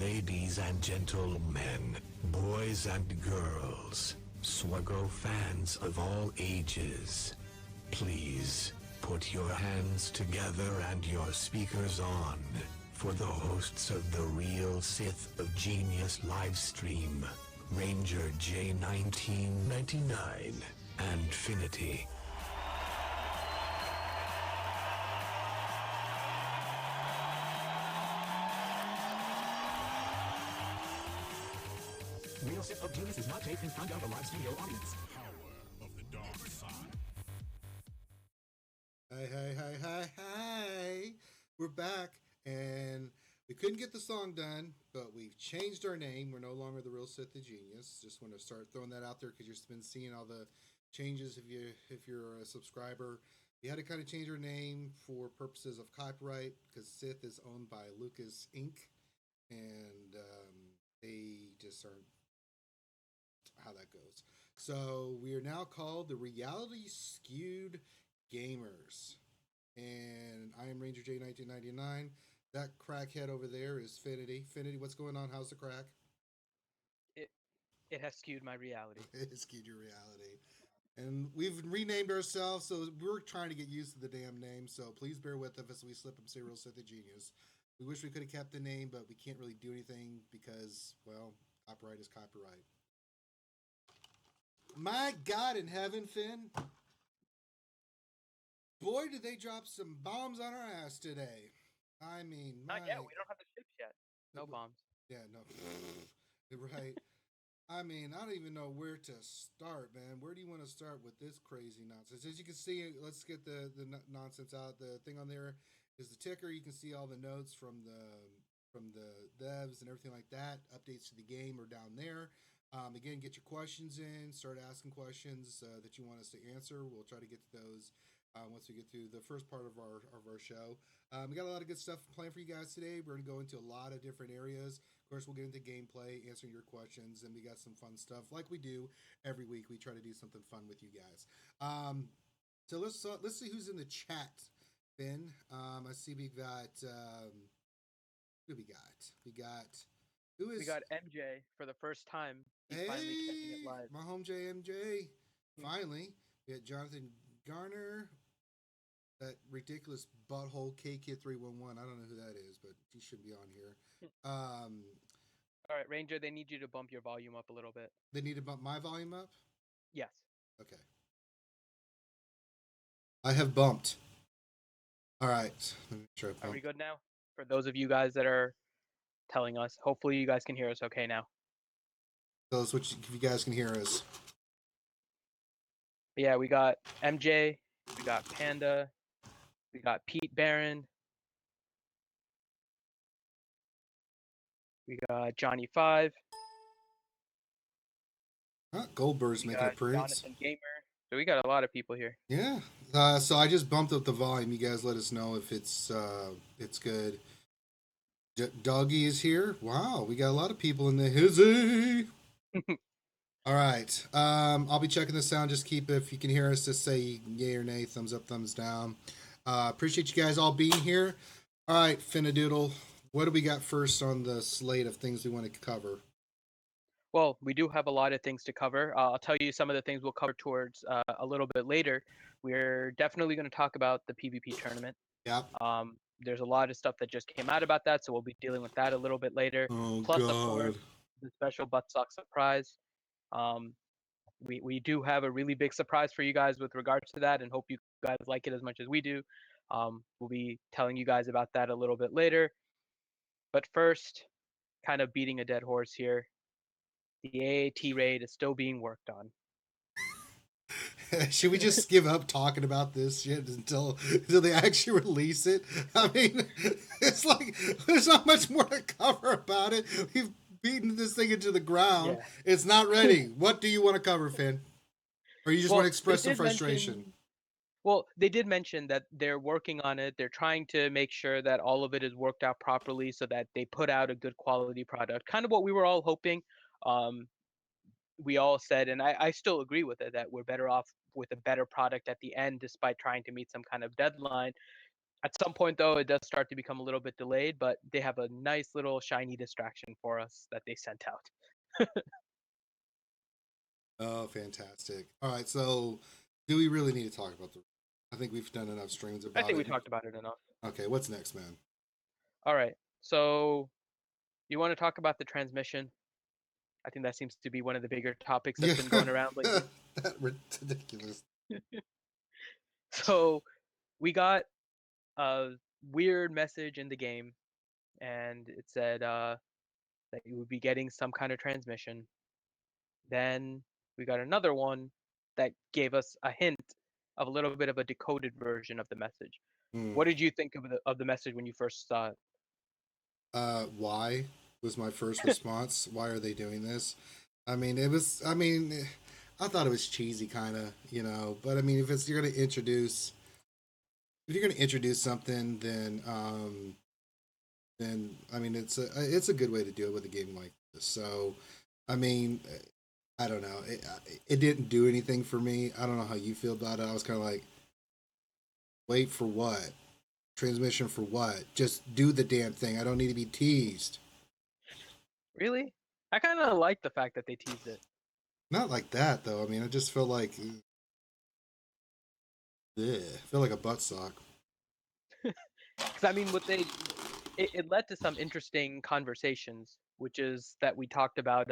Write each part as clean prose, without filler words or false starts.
Ladies and gentlemen, boys and girls, SWGOH fans of all ages, please put your hands together and your speakers on for the hosts of the Real Sith of Genius livestream, Rangerj1999 and Finity. Real Sith of Genius is not taped in front of a live studio audience. Power of the dark side. Hi. We're back, and we couldn't get the song done, but we've changed our name. We're no longer the Real Sith of Genius. Just want to start throwing that out there because you've been seeing all the changes if you're a subscriber. We had to kind of change our name for purposes of copyright because Sith is owned by Lucas Inc. And they just aren't how that goes. So we are now called the Reality Skewed Gamers. And I am Rangerj1999. That crackhead over there is Finity. Finity, what's going on? How's the crack? It has skewed my reality. It has skewed your reality. And we've renamed ourselves, so we're trying to get used to the damn name. So please bear with us as we slip and say Real Sith of Genius. We wish we could have kept the name, but we can't really do anything because, well, copyright is copyright. My God in heaven, Finn. Boy, did they drop some bombs on our ass today. I mean, not yet. We don't have the ships yet. No bombs. Yeah, no. Right. I mean, I don't even know where to start, man. Where do you want to start with this crazy nonsense? As you can see, let's get the nonsense out. The thing on there is the ticker. You can see all the notes from the devs and everything like that. Updates to the game are down there. Again, get your questions in. Start asking questions that you want us to answer. We'll try to get to those once we get through the first part of our show. We got a lot of good stuff planned for you guys today. We're going to go into a lot of different areas. Of course, we'll get into gameplay, answering your questions, and we got some fun stuff like we do every week. We try to do something fun with you guys. So let's see who's in the chat. Ben, I see we got who we got. We got MJ for the first time. He's finally catching it live. My home JMJ. Finally. We got Jonathan Garner. That ridiculous butthole KKid311. I don't know who that is, but he should be on here. All right, Ranger, they need you to bump your volume up a little bit. They need to bump my volume up? Yes. Okay. I have bumped. All right. Let me try. Are we good now? For those of you guys that are telling us, hopefully you guys can hear us okay now. Those which if you guys can hear us. Yeah, we got MJ, we got Panda, we got Pete Barron, we got Johnny 5. Goldberg's making a appearance. Jonathan Gamer. So we got a lot of people here. Yeah. So I just bumped up the volume. You guys let us know if it's good. Doggy is here. Wow, we got a lot of people in the hizzy. All right. I'll be checking the sound. Just keep, if you can hear us, just say yay or nay, thumbs up, thumbs down. Appreciate you guys all being here. All right, Finnadoodle, what do we got first on the slate of things we want to cover? Well, we do have a lot of things to cover. I'll tell you some of the things we'll cover towards a little bit later. We're definitely going to talk about the PvP tournament. Yeah. There's a lot of stuff that just came out about that, so we'll be dealing with that a little bit later. Oh, Plus, God. of course, the special BUTTSOCK surprise. We do have a really big surprise for you guys with regards to that, and hope you guys like it as much as we do. We'll be telling you guys about that a little bit later. But first, kind of beating a dead horse here. The AAT raid is still being worked on. Should we just give up talking about this shit until they actually release it? I mean, it's like there's not much more to cover about it. We've beaten this thing into the ground. Yeah. It's not ready. What do you want to cover, Finn? Or you just want to express some frustration? Well, they did mention that they're working on it. They're trying to make sure that all of it is worked out properly so that they put out a good quality product. Kind of what we were all hoping. We all said, and I still agree with it, that we're better off with a better product at the end, despite trying to meet some kind of deadline. At some point, though, it does start to become a little bit delayed, but they have a nice little shiny distraction for us that they sent out. Oh, fantastic! All right, so do we really need to talk about the? I think we've done enough streams I about think we it. talked about it enough. Okay, what's next, man? All right. So you want to talk about the transmission? I think that seems to be one of the bigger topics that's Yeah, been going around lately. that ridiculous. So we got a weird message in the game, and it said that you would be getting some kind of transmission. Then we got another one that gave us a hint of a little bit of a decoded version of the message. Hmm. What did you think of the message when you first saw it? Why was my first response? Why are they doing this? I mean, it was. I mean, I thought it was cheesy, kind of, you know. But I mean, if you're gonna introduce, if you're gonna introduce something, then I mean, it's a good way to do it with a game like this. So, I mean, I don't know. It didn't do anything for me. I don't know how you feel about it. I was kind of like, wait for what? Transmission for what? Just do the damn thing. I don't need to be teased. Really? I kind of like the fact that they teased it. Not like that though. I mean, I just feel like, I feel like a butt sock. Because I mean, it led to some interesting conversations, which is that we talked about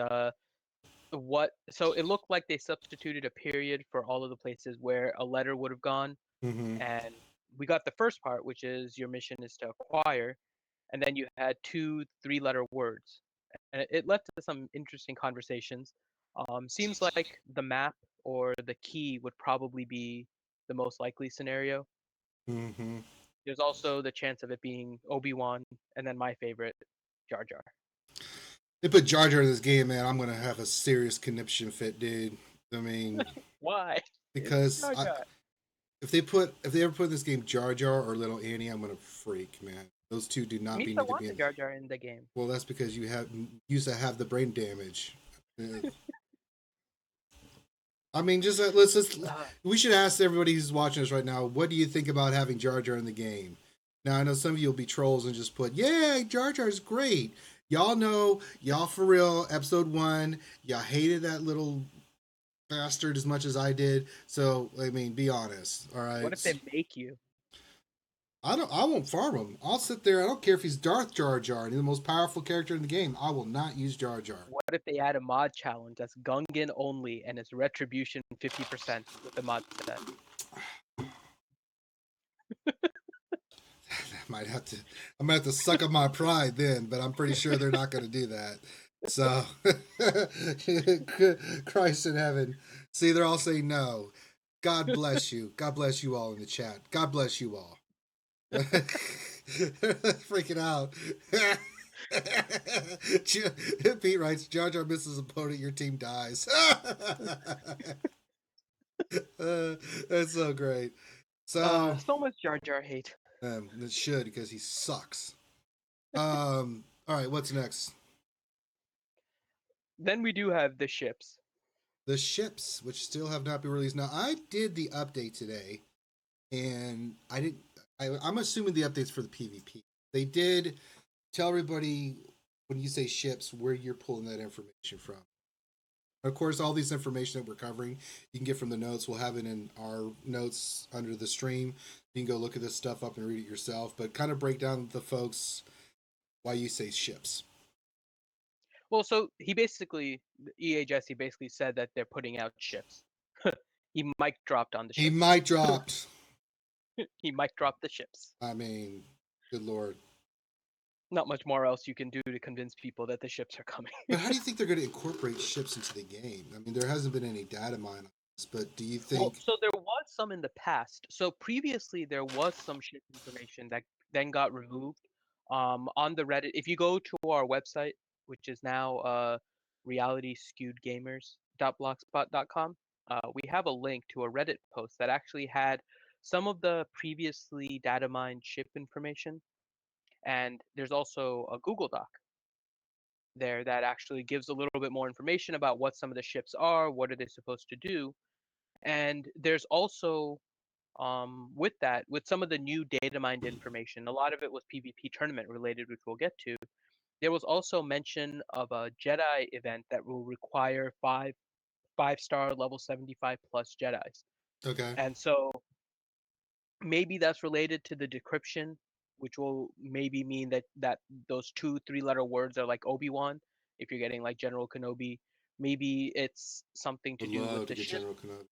so it looked like they substituted a period for all of the places where a letter would have gone, Mm-hmm. and we got the first part, which is your mission is to acquire, and then you had two three-letter words, and it led to some interesting conversations. Seems like the map or the key would probably be the most likely scenario. Mm-hmm. There's also the chance of it being Obi-Wan, and then my favorite, Jar Jar. They put Jar Jar in this game, man. I'm gonna have a serious conniption fit, dude. I mean, Why? It's because Jar Jar. if they ever put in this game Jar Jar or Little Annie, I'm gonna freak, man. Those two do not Misa need to be wants a in. Jar Jar in the game. Well, that's because you used to have the brain damage. I mean, let's just we should ask everybody who's watching us right now, what do you think about having Jar Jar in the game? Now I know some of you will be trolls and just put, yeah, Jar Jar's great. Y'all know, y'all for real, episode 1, y'all hated that little bastard as much as I did. So I mean, be honest, all right? What if they make you? I won't farm him. I'll sit there. I don't care if he's Darth Jar Jar and he's the most powerful character in the game. I will not use Jar Jar. What if they add a mod challenge that's Gungan only and it's retribution 50% with the mod set? I might have to suck up my pride then, but I'm pretty sure they're not going to do that. So, Christ in heaven. See, they're all saying no. God bless you. God bless you all in the chat. God bless you all. Freaking out. Pete writes, Jar Jar misses opponent, your team dies. That's so great. So much Jar Jar hate. it should, because he sucks. All right, what's next? Then we do have the ships. The ships, which still have not been released. Now, I did the update today, and I didn't. I'm assuming the update's for the PvP. They did tell everybody when you say ships where you're pulling that information from. Of course, all these information that we're covering, you can get from the notes. We'll have it in our notes under the stream. You can go look at this stuff up and read it yourself, but kind of break down the folks why you say ships. Well, so he basically, EA Jesse basically said that they're putting out ships. He mic dropped on the ships. He mic dropped. He mic dropped the ships. I mean, good lord. Not much more else you can do to convince people that the ships are coming. But how do you think they're going to incorporate ships into the game? I mean, there hasn't been any data mine on this, but do you think? Well, so there was some in the past. So previously there was some ship information that then got removed. On the Reddit, if you go to our website, which is now realityskewedgamers.blogspot.com, we have a link to a Reddit post that actually had some of the previously data mined ship information, and there's also a Google Doc there that actually gives a little bit more information about what some of the ships are, what are they supposed to do, and there's also with that, with some of the new data mined information, a lot of it was PvP tournament related, which we'll get to. There was also mention of a Jedi event that will require five-star level 75 plus Jedis. Okay. And so maybe that's related to the decryption, which will maybe mean that those 2 3 letter words are like Obi-Wan. If you're getting like General Kenobi, maybe it's something to Would do with love to the get ship. General Kenobi.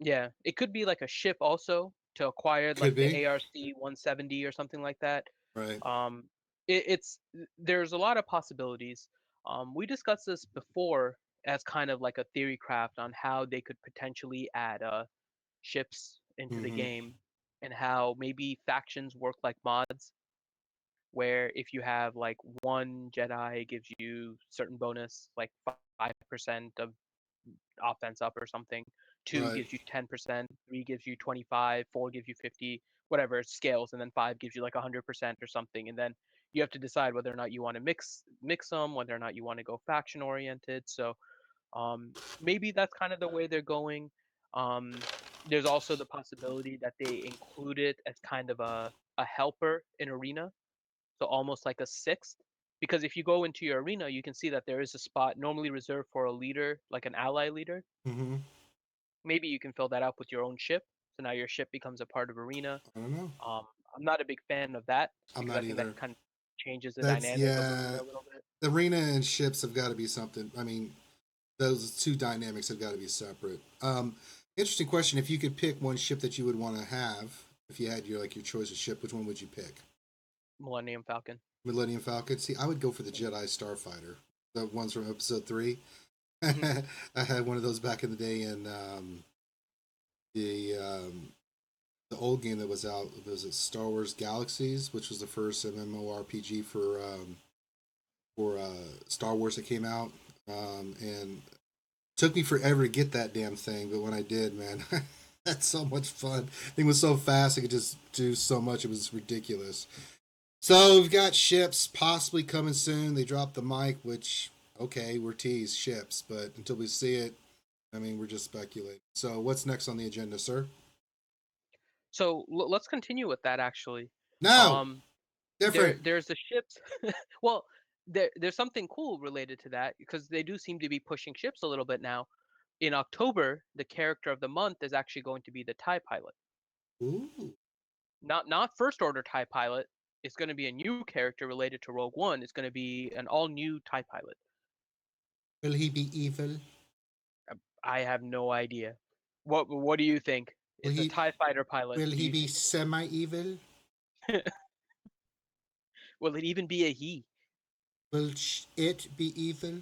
Yeah, it could be like a ship also to acquire Could like the be. ARC 170 or something like that. Right. Um, it's there's a lot of possibilities. We discussed this before as kind of like a theory craft on how they could potentially add ships into the Mm-hmm. game, and how maybe factions work like mods, where if you have like one Jedi, it gives you certain bonus, like 5% of offense up or something. Two Right. gives you 10%. Three gives you 25. Four gives you 50. Whatever, it scales, and then five gives you like 100% or something. And then you have to decide whether or not you want to mix them, whether or not you want to go faction oriented. So maybe that's kind of the way they're going. Um, there's also the possibility that they include it as kind of a helper in arena, so almost like a sixth. Because if you go into your arena, you can see that there is a spot normally reserved for a leader, like an ally leader. Mm-hmm. Maybe you can fill that up with your own ship. So now your ship becomes a part of arena. I don't know. Um, I'm not a big fan of that I'm because I not think that either. kind of changes the That's dynamic of yeah. arena a little bit. The arena and ships have got to be something. I mean, those two dynamics have got to be separate. Interesting question. If you could pick one ship that you would want to have, if you had your choice of ship, which one would you pick? Millennium Falcon. Millennium Falcon. See, I would go for the Jedi Starfighter, the ones from Episode 3. Mhm. I had one of those back in the day in the the old game that was out. Was it Star Wars Galaxies, which was the first MMORPG for Star Wars that came out, and took me forever to get that damn thing. But when I did, man, that's so much fun. The thing was so fast; I could just do so much. It was ridiculous. So we've got ships possibly coming soon. They dropped the mic, which okay, we're teased ships, but until we see it, I mean, we're just speculating. So what's next on the agenda, sir? So let's continue with that actually. No, Um, different. there's the ships. Well, there's something cool related to that because they do seem to be pushing ships a little bit now. In October, the character of the month is actually going to be the TIE pilot. Ooh, Not first order TIE pilot. It's going to be a new character related to Rogue One. It's going to be an all new TIE pilot. will he be evil? I have no idea. What do you think? Will It's a he TIE fighter pilot. will Do he you be think semi evil? will it even be a he? Will it be evil?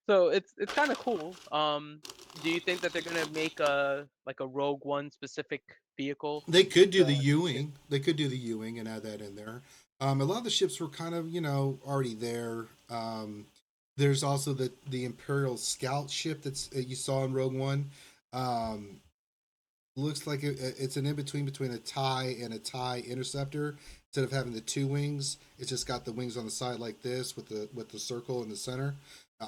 So it's kind of cool. Do you think that they're gonna make a like a Rogue One specific vehicle? They could do The the ship? Ewing. They could do the Ewing and add that in there. A lot of the ships were kind of already there. There's also the Imperial Scout ship that's you saw in Rogue One. Um, looks like it's an in between a TIE and a TIE Interceptor. Instead of having the two wings, it's just got the wings on the side like this with the circle in the center.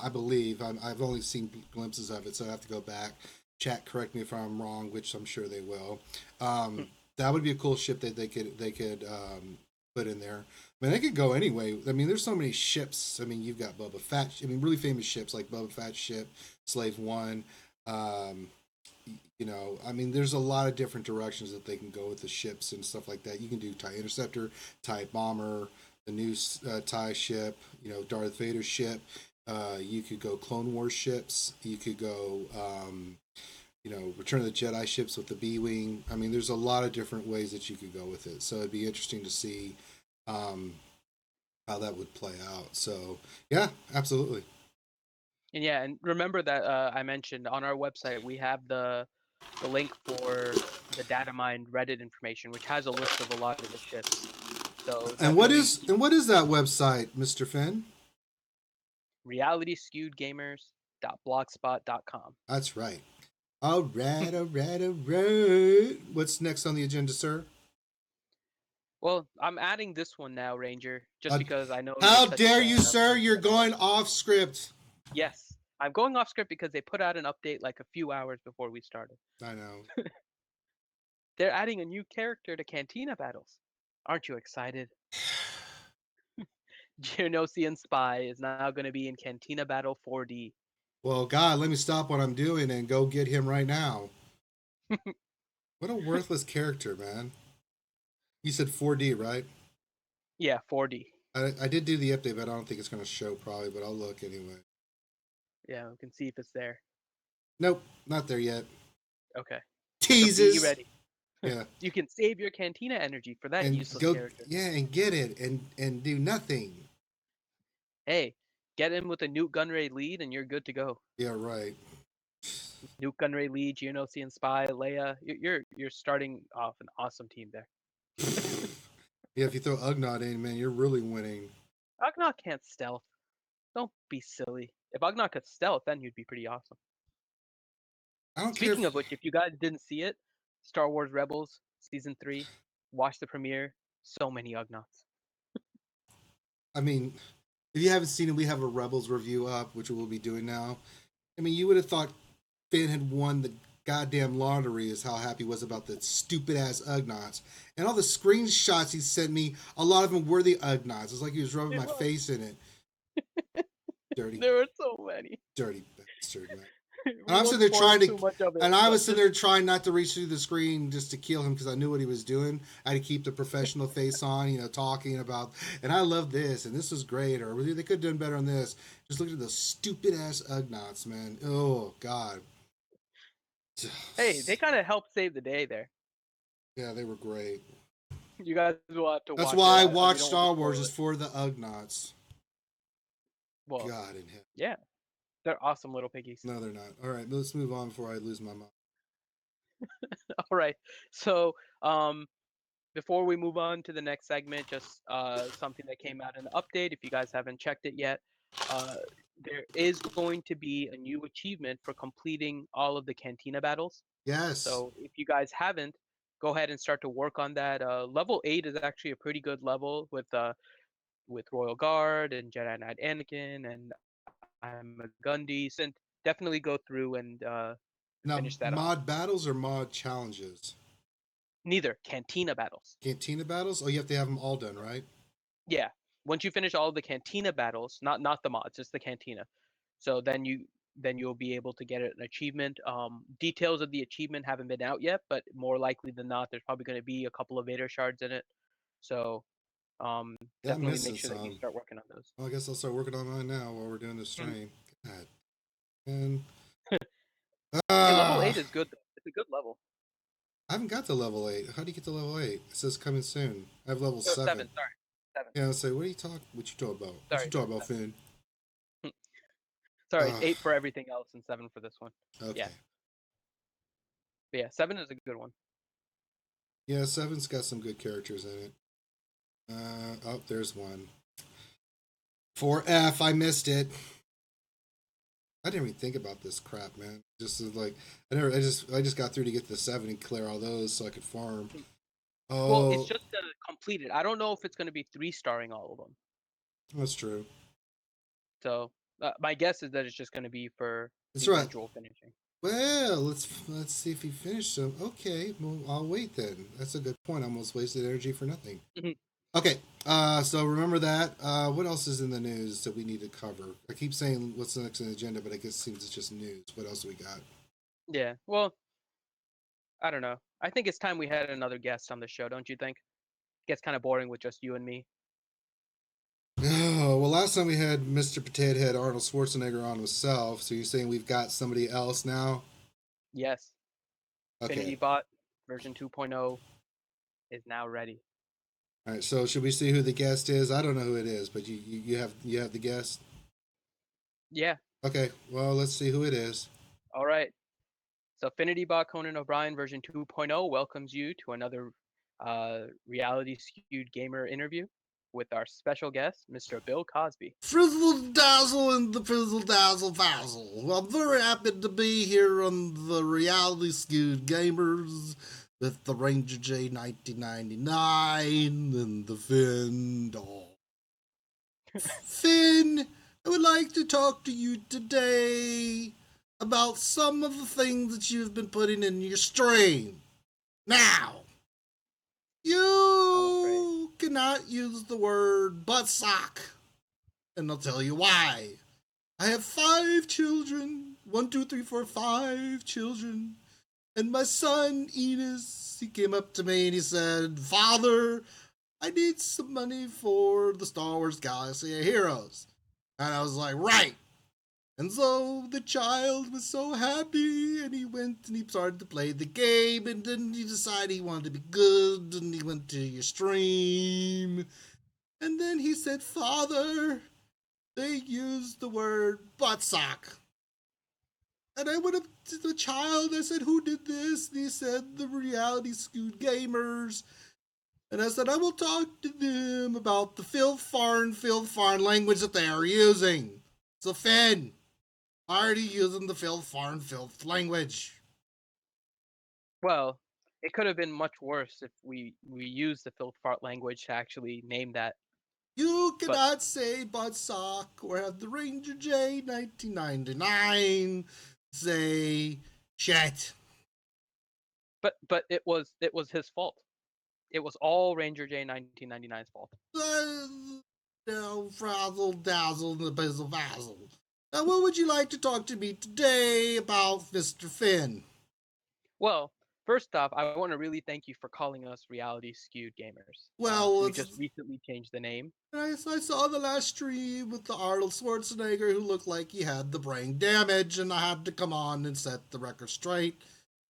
I believe I've only seen glimpses of it, so I have to go back. Chat, correct me if I'm wrong, which I'm sure they will. Hmm. That would be a cool ship that they could put in there. I mean, they could go anyway. I mean, there's so many ships. I mean, you've got Boba Fett. I mean, really famous ships like Boba Fett's ship, Slave One. Um, I mean, there's a lot of different directions that they can go with the ships and stuff like that. You can do TIE Interceptor, TIE Bomber, the new TIE ship, Darth Vader ship. You could go Clone Wars ships. You could go, Return of the Jedi ships with the B Wing. I mean, there's a lot of different ways that you could go with it. So it'd be interesting to see um, how that would play out. So, yeah, absolutely. And yeah, and remember that I mentioned on our website we have the link for the data mined Reddit information, which has a list of a lot of the ships. So definitely And what is that website, Mr. Finn? realityskewedgamers.blogspot.com. That's right. All right, all right, all right. What's next on the agenda, sir? Well, I'm adding this one now, Ranger, just Uh, because I know you're how such a dare you, fan of sir? the You're Jedi. going off script. Yes. I'm going off script because they put out an update like a few hours before we started. I know. They're adding a new character to Cantina battles. Aren't you excited? Geonosian Spy is now going to be in Cantina Battle 4D. Well, God, let me stop what I'm doing and go get him right now. What a worthless character, man. You said 4D, right? Yeah, 4D. I did do the update, but I don't think it's going to show probably, but I'll look anyway. Yeah, we can see if it's there. Nope, not there yet. Okay. Teases. So be ready. Yeah. You can save your Cantina energy for that And useless go, character. yeah, and get it and do nothing. Hey, get in with a Nuke Gunray lead and you're good to go. Yeah, right. Nuke Gunray lead, Geonosian Spy, Leia. You're starting off an awesome team there. Yeah, if you throw Ugnaught in, man, you're really winning. Ugnaught can't stealth. Don't be silly. If Ugnaught could stealth, then he'd be pretty awesome. I don't Speaking care. of which, if you guys didn't see it, Star Wars Rebels Season 3, watch the premiere. So many Ugnaughts. I mean, if you haven't seen it, we have a Rebels review up, which we'll be doing now. I mean, you would have thought Finn had won the goddamn lottery is how happy he was about the stupid ass Ugnaughts. And all the screenshots he sent me, a lot of them were the Ugnaughts. It's like he was rubbing my face in it. Dirty. There were so many. Dirty bastard, man. We And I'm won't sitting there spoil trying to, too much of it, and I but was sitting there trying not to reach through the screen just to kill him because I knew what he was doing. I had to keep the professional face on, you know, talking about, and I love this, and this was great, or they could have done better on this. Just look at those stupid ass Ugnaughts, man. Oh God. Hey, they kind of helped save the day there. Yeah, they were great. You guys will have to watch. That's why I so we watch don't Star spoil Wars it. is for the Ugnaughts. Well, God in heaven. yeah, they're awesome little piggies. No, they're not. All right, let's move on before I lose my mind. All right, so before we move on to the next segment, just something that came out in the update. If you guys haven't checked it yet, there is going to be a new achievement for completing all of the Cantina battles. Yes. So if you guys haven't, go ahead and start to work on that. Level 8 is actually a pretty good level with Royal Guard and Jedi Knight Anakin and I'm a Gundy. So definitely go through and Now, finish that off. mod battles or mod challenges? Neither. Cantina battles. Cantina battles? Oh, you have to have them all done, right? Yeah. Once you finish all of the Cantina battles, not the mods, just the Cantina. So then you'll be able to get an achievement. Details of the achievement haven't been out yet, but more likely than not, there's probably going to be a couple of Vader shards in it. So definitely make sure that you start working on those. Well, I guess I'll start working on mine now while we're doing this stream. God. And Level 8 is good. It's a good level. I haven't got to level 8. How do you get to level 8? It says coming soon. I have level 7. 7. Sorry. 7. Yeah, I'll say, what you talking about? What you talking about, Finn? Sorry, it's 8 for everything else and 7 for this one. Okay. Yeah. But yeah, 7 is a good one. Yeah, 7's got some good characters in it. Oh, there's one. 4F, I missed it. I didn't even think about this crap, man. Just like I just got through to get to the 7 and clear all those so I could farm. Oh, well, it's just completed. I don't know if it's going to be 3-starring all of them. That's true. So my guess is that it's just going to be for That's eventual finishing. Well, let's see if he finished them. Okay, well I'll wait then. That's a good point. I almost wasted energy for nothing. Okay, so remember that. What else is in the news that we need to cover? I keep saying what's next on the agenda, but I guess it seems it's just news. What else do we got? Yeah, well, I don't know. I think it's time we had another guest on the show, don't you think? It gets kind of boring with just you and me. Oh, well, last time we had Mr. Potato Head Arnold Schwarzenegger on himself, so you're saying we've got somebody else now? Yes. Okay. Finity Bot version 2.0 is now ready. All right, so should we see who the guest is? I don't know who it is, but you have the guest? Yeah. Okay, well, let's see who it is. All right. So Finity Bot Conan O'Brien version 2.0 welcomes you to another reality skewed gamer interview with our special guest, Mr. Bill Cosby. Frizzle Dazzle and the Frizzle Dazzle Fazzle. Well, I'm very happy to be here on the reality skewed gamers with the Rangerj1999 and the Finn doll. Finn, I would like to talk to you today about some of the things that you've been putting in your stream. Now, you cannot use the word buttsock, and I'll tell you why. I have 5 children. 1, 2, 3, 4, 5 children. And my son, Enos, he came up to me and he said, Father, I need some money for the Star Wars Galaxy of Heroes. And I was like, right. And so the child was so happy, and he went and he started to play the game, and then he decided he wanted to be good, and he went to your stream. And then he said, Father, they used the word buttsock. And I went up to the child, I said, who did this? And he said, the Reality SWGOH gamers. And I said, I will talk to them about the filth foreign language that they are using. So Finn, why are you using the filth foreign language? Well, it could have been much worse if we used the filth fart language to actually name that. You cannot say buttsock or have the Rangerj1999 say shit. But it was his fault. It was all Rangerj1999's fault. Frazzle dazzle and the bizzle vazzle. Now, what would you like to talk to me today about, Mr. Finn? Well, first off, I want to really thank you for calling us Reality SWGOH gamers. Well, we just recently changed the name. I saw the last stream with the Arnold Schwarzenegger who looked like he had the brain damage, and I had to come on and set the record straight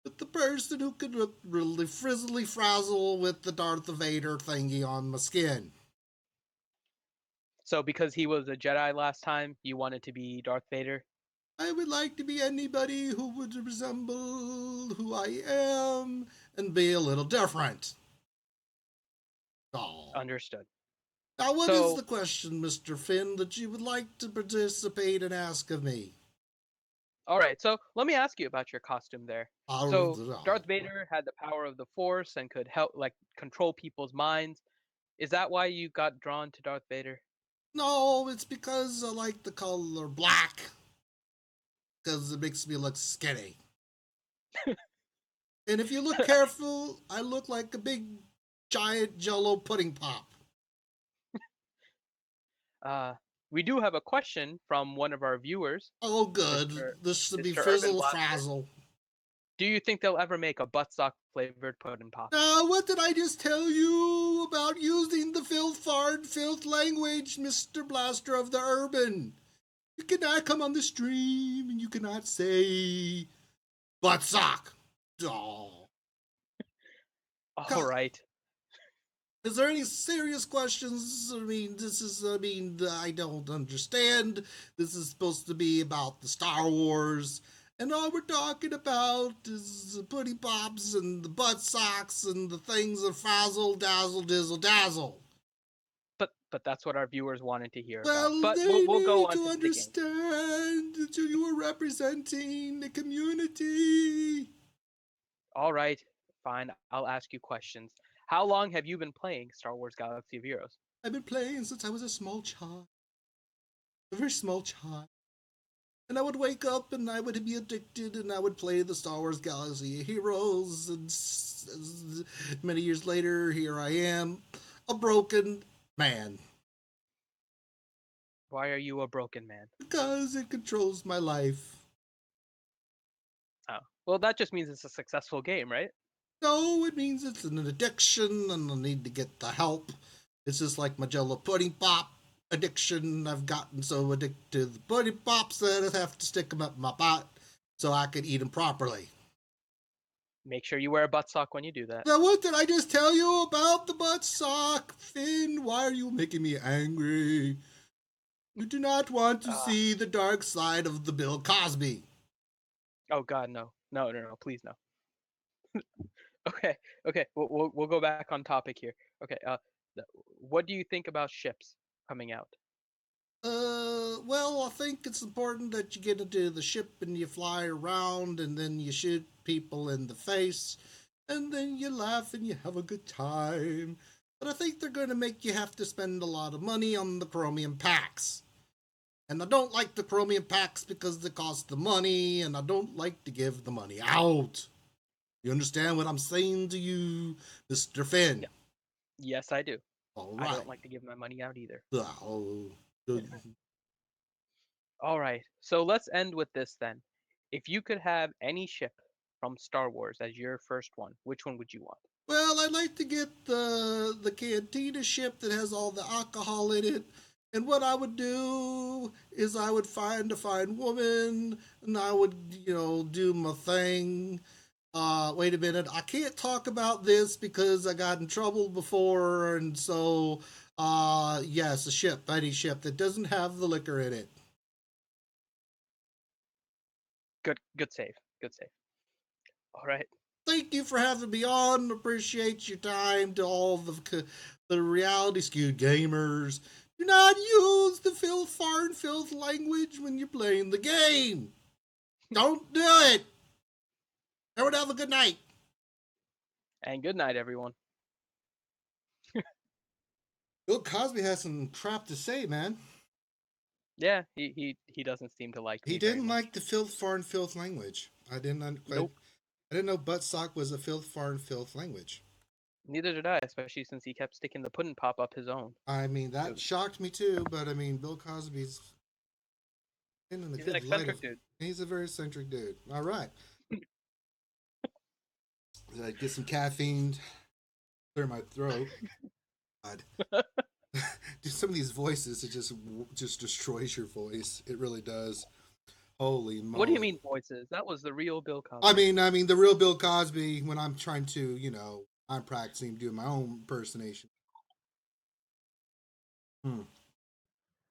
with the person who could look really frizzly frazzle with the Darth Vader thingy on my skin. So because he was a Jedi last time, you wanted to be Darth Vader? I would like to be anybody who would resemble who I am and be a little different. Oh. Understood. Now, what is the question, Mr. Finn, that you would like to participate and ask of me? All right, so let me ask you about your costume there. So Darth Vader had the power of the Force and could help, like, control people's minds. Is that why you got drawn to Darth Vader? No, it's because I like the color black. Because it makes me look skinny. And if you look careful, I look like a big, giant Jell-O pudding pop. We do have a question from one of our viewers. Oh, good. This should be fizzle frazzle. Do you think they'll ever make a buttsock flavored pudding pop? Now, what did I just tell you about using the filth language, Mr. Blaster of the Urban? You cannot come on the stream and you cannot say buttsock. Oh. All right. Is there any serious questions? I don't understand. This is supposed to be about the Star Wars. And all we're talking about is the putty pops and the butt socks and the things that frazzle, dazzle, dizzle, dazzle. But that's what our viewers wanted to hear well, about. But they we'll go on to understand that you are representing the community. All right, fine. I'll ask you questions. How long have you been playing Star Wars Galaxy of Heroes? I've been playing since I was a small child. A very small child. And I would wake up and I would be addicted and I would play the Star Wars Galaxy of Heroes. And many years later, here I am, a broken man. Why are you a broken man? Because it controls my life. Oh, well, that just means it's a successful game, right? No, it means it's an addiction and I need to get the help. It's just like my Jell-O pudding pop addiction. I've gotten so addicted to the pudding pops that I have to stick them up my butt so I can eat them properly. Make sure you wear a buttsock when you do that. Now, what did I just tell you about the buttsock? Finn, why are you making me angry? You do not want to see the dark side of the Bill Cosby. Oh, God, no. No, please, no. Okay, we'll go back on topic here. Okay, what do you think about ships coming out? Well, I think it's important that you get into the ship and you fly around and then you shoot people in the face and then you laugh and you have a good time. But I think they're going to make you have to spend a lot of money on the chromium packs. And I don't like the chromium packs because they cost the money, and I don't like to give the money out. You understand what I'm saying to you, Mr. Finn? Yeah. Yes, I do. All I right. don't like to give my money out either. Oh, good. All right. So let's end with this then. If you could have any ship from Star Wars as your first one, which one would you want? Well, I'd like to get the Cantina ship that has all the alcohol in it. And what I would do is I would find a fine woman and I would, do my thing. Wait a minute. I can't talk about this because I got in trouble before. And so, yes, a ship, any ship that doesn't have the liquor in it. Good save. Good save. All right. Thank you for having me on. Appreciate your time to all the reality skewed gamers. Do not use the filth, foreign filth language when you're playing the game. Don't do it. Everyone have a good night. And good night, everyone. Bill Cosby has some crap to say, man. Yeah, he doesn't seem to like He me very didn't much. like the filth, foreign filth language. I didn't quite. Nope. I didn't know buttsock was a filth, foreign filth language. Neither did I, especially since he kept sticking the pudding pop up his own. I mean, that shocked me too. But I mean, Bill Cosby's in the He's an good light of. eccentric dude. He's a very eccentric dude. All right. Get some caffeine, clear my throat. God. Dude, some of these voices, it just destroys your voice. It really does. Holy moly! What do you mean voices? That was the real Bill Cosby. I mean the real Bill Cosby. When I'm trying to, I'm practicing doing my own impersonation. Right.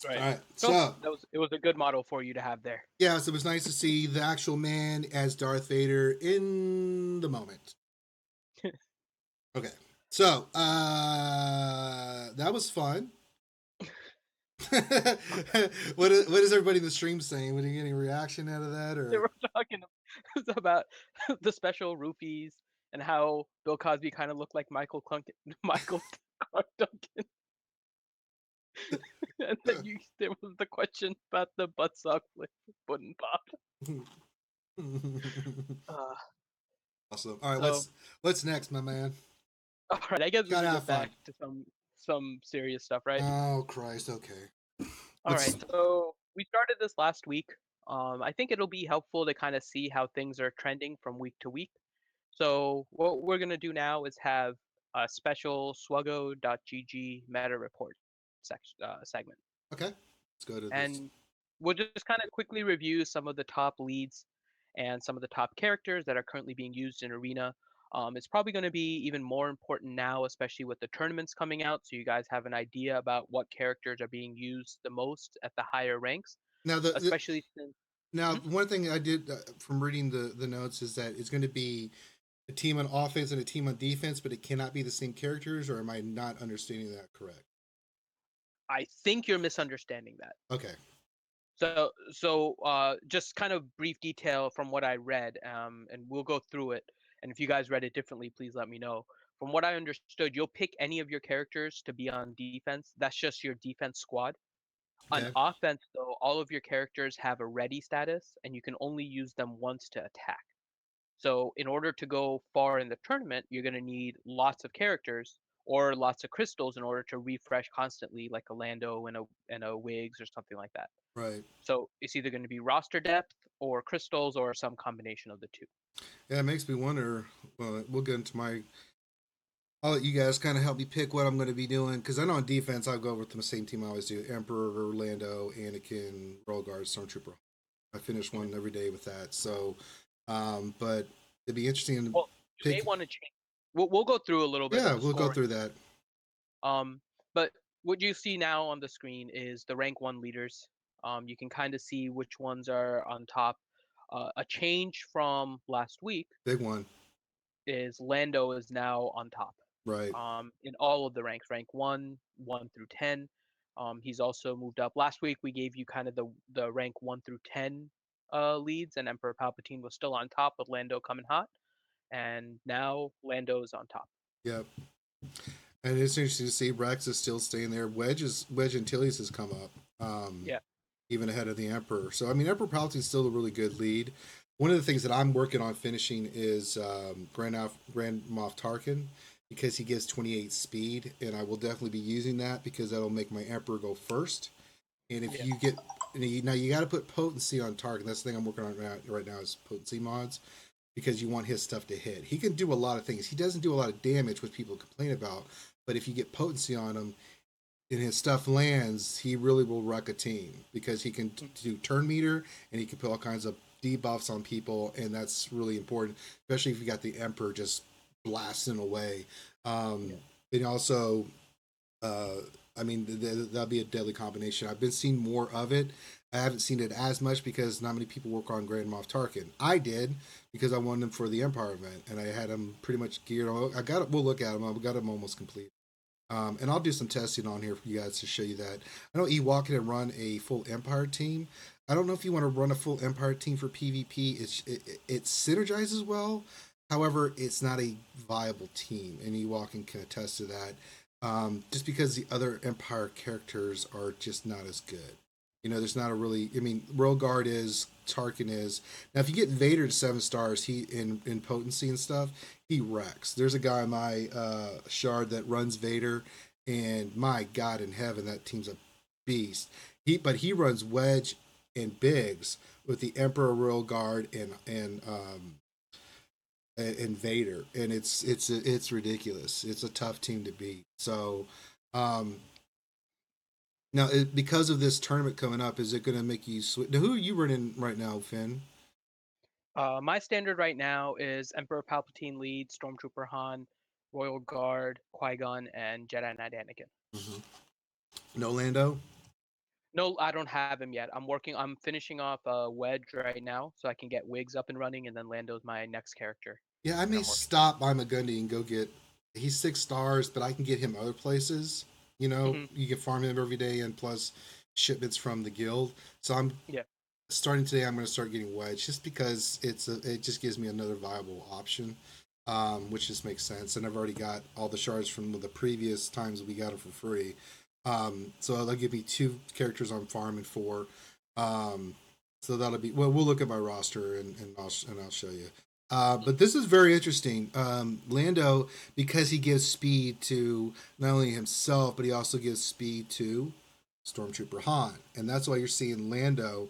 All right. So it was a good model for you to have there. Yes, it was nice to see the actual man as Darth Vader in the moment. Okay. So, that was fun. What is everybody in the stream saying? What are you getting a reaction out of that? They Or were talking about the special roofies and how Bill Cosby kind of looked like Michael Clark Duncan. And then there was the question about the buttsock pudding pop. Awesome. All right, what's next, my man? All right, I guess we can get back to some serious stuff, right? Oh Christ, okay. All right, so we started this last week. I think it'll be helpful to kind of see how things are trending from week to week. So what we're gonna do now is have a special SWGOH.gg meta report segment. Okay, let's go to this. And we'll just kind of quickly review some of the top leads and some of the top characters that are currently being used in Arena. It's probably going to be even more important now, especially with the tournaments coming out, so you guys have an idea about what characters are being used the most at the higher ranks. Now, especially since one thing I did from reading the notes is that it's going to be a team on offense and a team on defense, but it cannot be the same characters. Or am I not understanding that correct? I think you're misunderstanding that. Okay. So just kind of brief detail from what I read, and we'll go through it. And if you guys read it differently, please let me know. From what I understood, you'll pick any of your characters to be on defense. That's just your defense squad. Okay. On offense, though, all of your characters have a ready status, and you can only use them once to attack. So in order to go far in the tournament, you're going to need lots of characters or lots of crystals in order to refresh constantly, like a Lando and a Wiggs or something like that. Right. So it's either going to be roster depth or crystals or some combination of the two. Yeah, it makes me wonder. Well, we'll get into I'll let you guys kind of help me pick what I'm going to be doing, because I know on defense I'll go with the same team I always do: Emperor, Lando, Anakin, Royal Guard, Stormtrooper. I finish one every day with that. So, but it'd be interesting. Well, you may want to change. We'll go through a little bit. Yeah, we'll go through that. But what you see now on the screen is the rank 1 leaders. You can kind of see which ones are on top. A change from last week. Big one. Is Lando is now on top. Right. In all of the ranks, rank 1 through 10. He's also moved up. Last week we gave you kind of the rank 1 through 10 leads, and Emperor Palpatine was still on top with Lando coming hot, and now Lando's on top. Yep. And it's interesting to see Rex is still staying there. Wedge Antilles has come up. Yeah. even ahead of the Emperor. So I mean, Emperor Palpatine's still a really good lead. One of the things that I'm working on finishing is Grand Moff Tarkin, because he gives 28 speed, and I will definitely be using that because that'll make my Emperor go first. And if you get now, you got to put potency on Tarkin. That's the thing I'm working on right now is potency mods, because you want his stuff to hit. He can do a lot of things. He doesn't do a lot of damage, which people complain about. But if you get potency on him and his stuff lands, he really will wreck a team, because he can do turn meter and he can put all kinds of debuffs on people, and that's really important, especially if you got the Emperor just blasting away. And also, I mean, that'll be a deadly combination. I've been seeing more of it. I haven't seen it as much because not many people work on Grand Moff Tarkin. I did, because I wanted him for the Empire event, and I had him pretty much geared. I got it. We'll look at him. I've got him almost complete. And I'll do some testing on here for you guys to show you that. I know Ewok can run a full Empire team. I don't know if you want to run a full Empire team for PvP. It synergizes well. However, it's not a viable team, and Ewok can attest to that. Just because the other Empire characters are just not as good. You know, there's not a really. I mean, Royal Guard is, Tarkin is. Now, if you get Vader to 7 stars, he in potency and stuff, he wrecks. There's a guy in my shard that runs Vader, and my God in heaven, that team's a beast. But he runs Wedge and Biggs with the Emperor, Royal Guard, and Vader, and it's ridiculous. It's a tough team to beat. So, now because of this tournament coming up, is it going to make you switch? Now, who are you running right now, Finn? My standard right now is Emperor Palpatine lead, Stormtrooper Han, Royal Guard, Qui-Gon, and Jedi Knight Anakin. No Lando? No, I don't have him yet. I'm finishing off Wedge right now, so I can get Wigs up and running, and then Lando's my next character. Yeah, I may stop by Magundi and go get. He's 6 stars, but I can get him other places. You know, you can farm him every day, and plus shipments from the guild. So I'm starting today. I'm going to start getting Wedge, just because it just gives me another viable option, which just makes sense. And I've already got all the shards from the previous times we got them for free. So that'll give me 2 characters I'm farming for. So that'll be we'll look at my roster and I'll show you. But this is very interesting. Lando, because he gives speed to not only himself, but he also gives speed to Stormtrooper Han, and that's why you're seeing Lando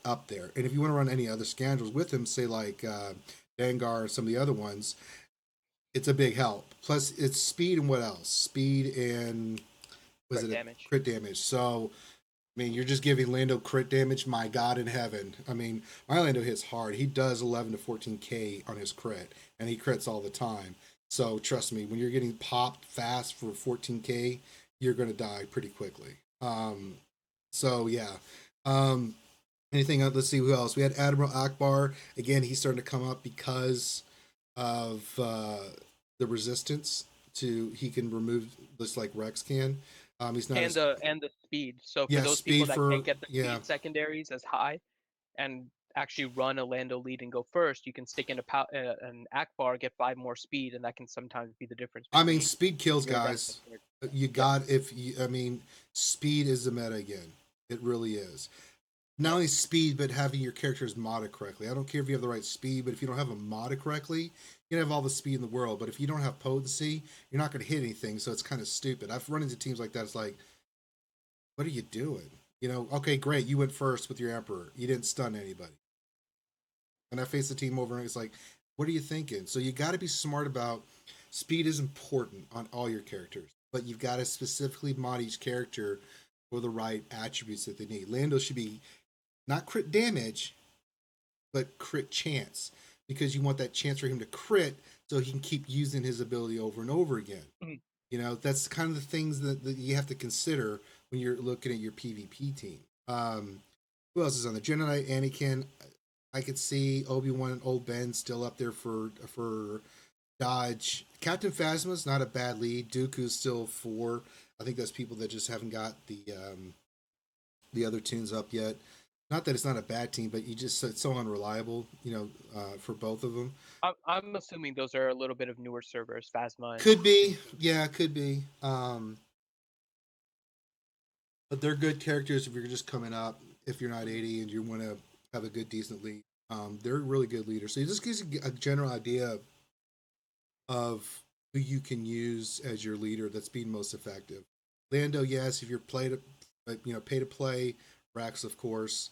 up there. And if you want to run any other scoundrels with him, say like Dengar or some of the other ones, it's a big help. Plus, it's speed and what else? Speed and crit damage. So, I mean, you're just giving Lando crit damage. My God in heaven. I mean, my Lando hits hard. He does 11 to 14k on his crit, and he crits all the time. So trust me, when you're getting popped fast for 14k, you're going to die pretty quickly. So yeah. Anything else? Let's see who else. We had Admiral Akbar. Again, he's starting to come up because of the resistance to. He can remove just like Rex can. He's not and the speed. So for those people that can't get the speed secondaries as high, and actually run a Lando lead and go first, you can stick in an Akbar, get 5 more speed, and that can sometimes be the difference. I mean, speed kills, guys. You got I mean, speed is the meta again. It really is. Not only speed, but having your characters modded correctly. I don't care if you have the right speed, but if you don't have them modded correctly, you can have all the speed in the world. But if you don't have potency, you're not going to hit anything. So it's kind of stupid. I've run into teams like that. It's like, what are you doing? You know, okay, great. You went first with your Emperor. You didn't stun anybody. And I faced the team over and it's like, what are you thinking? So you got to be smart about speed is important on all your characters, but you've got to specifically mod each character for the right attributes that they need. Lando should be not crit damage, but crit chance, because you want that chance for him to crit so he can keep using his ability over and over again. You know, that's kind of the things that you have to consider when you're looking at your PvP team. Who else is on the Jedi Knight Anakin? I could see Obi-Wan and Old Ben still up there for dodge. Captain Phasma's not a bad lead. Dooku's still 4. I think that's people that just haven't got the other tunes up yet. Not that it's not a bad team, but it's so unreliable, you know, for both of them. I'm assuming those are a little bit of newer servers, Phasma. Could be, yeah, could be. But they're good characters if you're just coming up. if you're not 80 and you want to have a good, decent lead. They're a really good leader. So it just gives you a general idea of who you can use as your leader that's being most effective. Lando, yes, if you're pay to play. Rex, of course.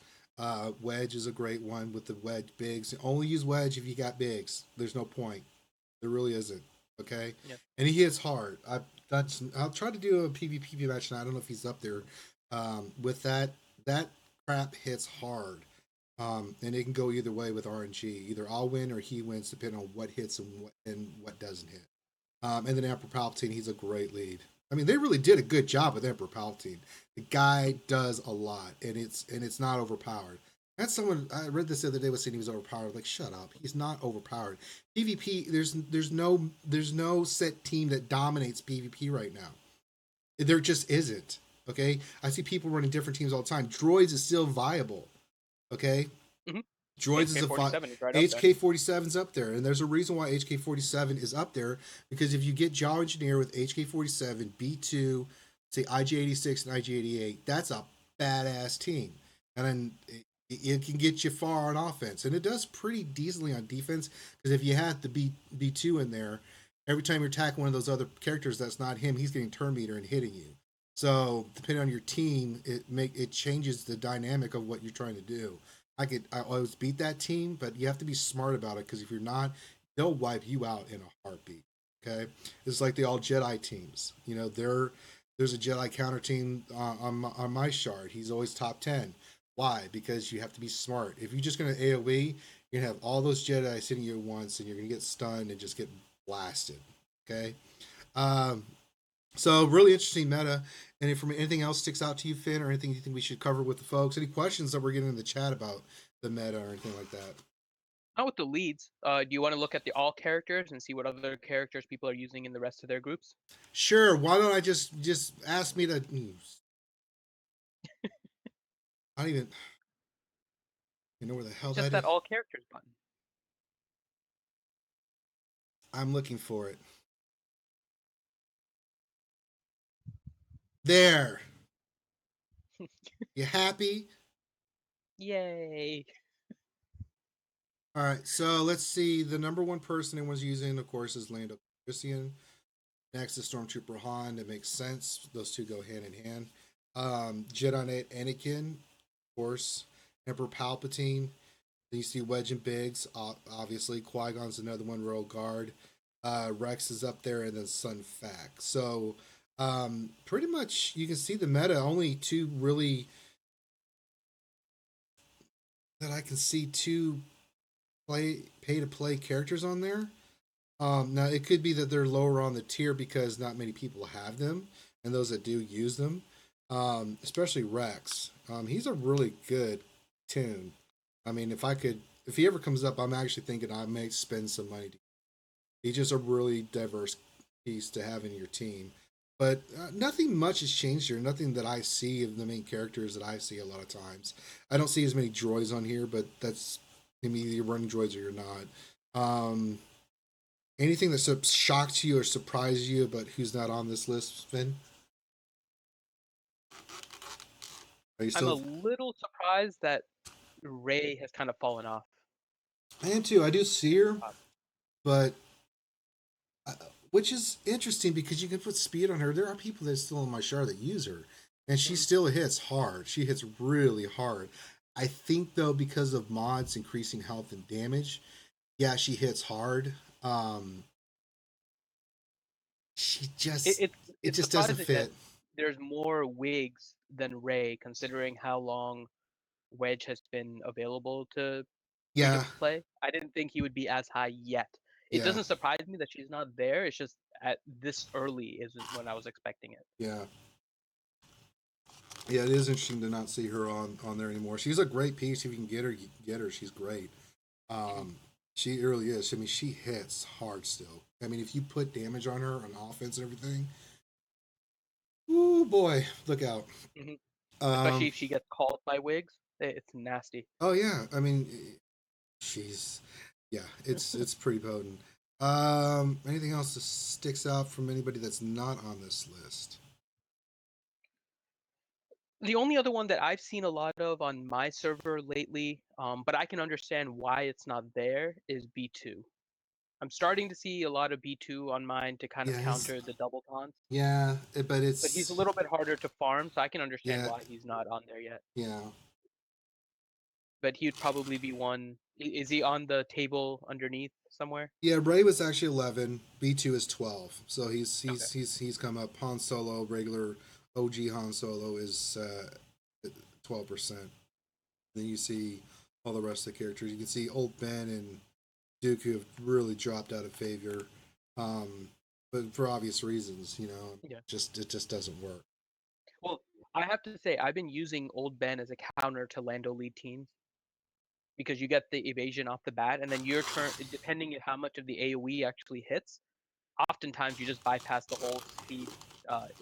Wedge is a great one with the wedge bigs. Only use wedge if you got bigs. There's no point. There really isn't. Okay, Yeah. and he hits hard. I'll try to do a PvP match, and I don't know if he's up there. With that crap hits hard, and it can go either way with RNG. Either I'll win or he wins, depending on what hits and what doesn't hit. And then Emperor Palpatine, he's a great lead. I mean, they really did a good job with Emperor Palpatine. The guy does a lot, and it's not overpowered. That's someone I read this the other day was saying he was overpowered. Like, shut up, he's not overpowered. PvP, there's no set team that dominates PvP right now. There just isn't. Okay, I see people running different teams all the time. Droids is still viable. Okay, Droids is a HK-47's up there, and there's a reason why HK-47 is up there, because if you get Jaw Engineer with HK-47, B2, say IG-86 and IG-88, that's a badass team, and then it can get you far on offense, and it does pretty decently on defense, because if you had the B2 in there, every time you're attacking one of those other characters that's not him, he's getting turn meter and hitting you. So depending on your team, it changes the dynamic of what you're trying to do. I always beat that team, but you have to be smart about it, because if you're not, they'll wipe you out in a heartbeat. Okay, it's like the all Jedi teams. You know, there's a Jedi counter team on my shard. He's always top 10. Why? Because you have to be smart. If you're just going to AOE, you're going to have all those Jedi sitting you at once, and you're going to get stunned and just get blasted. Okay, so really interesting meta. And if anything else sticks out to you, Finn, or anything you think we should cover with the folks, any questions that we're getting in the chat about the meta or anything like that? Not with the leads. Do you want to look at the all characters and see what other characters people are using in the rest of their groups? Sure. Why don't I just ask me to? I don't even. You know where the hell Just that that is? all characters button. I'm looking for it. There. You happy? Yay! All right. So let's see. The number one person everyone's using, of course, is Lando Calrissian. Next is Stormtrooper Han. That makes sense. Those two go hand in hand. Jedi Knight Anakin, of course. Emperor Palpatine. Then you see Wedge and Biggs. Obviously, Qui-Gon's another one. Royal Guard. Rex is up there, and then Sun Fac. So pretty much you can see the meta. Only two really that I can see two pay to play characters on there. Now it could be that they're lower on the tier because not many people have them, and those that do use them, especially Rex. He's a really good tune. I mean, if he ever comes up, I'm actually thinking I may spend some money. He's just a really diverse piece to have in your team. But nothing much has changed here. Nothing that I see of the main characters that I see a lot of times. I don't see as many droids on here, but that's maybe either you're running droids or you're not. Anything that shocked you or surprised you about who's not on this list, Finn? I'm a little surprised that Rey has kind of fallen off. I am too. I do see her, but which is interesting because you can put speed on her. There are people that are still in my shard that use her, and she still hits hard. She hits really hard. I think though, because of mods increasing health and damage, yeah, she hits hard. She just it just doesn't fit. There's more wigs than Rey, considering how long Wedge has been available to play. I didn't think he would be as high yet. It doesn't surprise me that she's not there. It's just at this early isn't when I was expecting it. Yeah, it is interesting to not see her on there anymore. She's a great piece. If you can get her. She's great. She really is. I mean, she hits hard still. I mean, if you put damage on her on offense and everything, ooh boy, look out. Especially if she gets called by wigs, it's nasty. Oh yeah, I mean, it's pretty potent. Anything else that sticks out from anybody that's not on this list? The only other one that I've seen a lot of on my server lately, but I can understand why it's not there, is B2. I'm starting to see a lot of B2 on mine to kind of Yeah, counter the double taunts, but but he's a it's little bit harder to farm, so I can understand yeah, why he's not on there yet. yeah. But he'd probably be one. Is he on the table underneath somewhere? Yeah, Ray was actually 11. B2 is 12. So Okay. he's come up. Han Solo, regular OG Han Solo is 12%. Then you see all the rest of the characters. You can see Old Ben and Dooku have really dropped out of favor, um, but for obvious reasons. Yeah. It just doesn't work. Well, I have to say I've been using Old Ben as a counter to Lando lead teams because you get the evasion off the bat, and then your turn, depending on how much of the AOE actually hits, oftentimes you just bypass the whole speed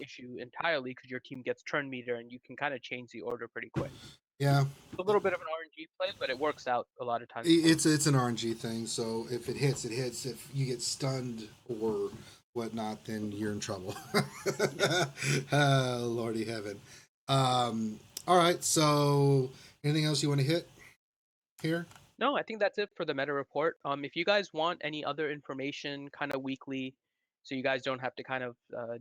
issue entirely because your team gets turn meter and you can kind of change the order pretty quick. Yeah, It's a little bit of an RNG play, but it works out a lot of times. For it's an RNG thing. So if it hits, it hits. If you get stunned or whatnot, then you're in trouble. Lordy heaven. All right. So anything else you want to hit here? No, I think that's it for the meta report. If you guys want any other information kind of weekly, so you guys don't have to kind of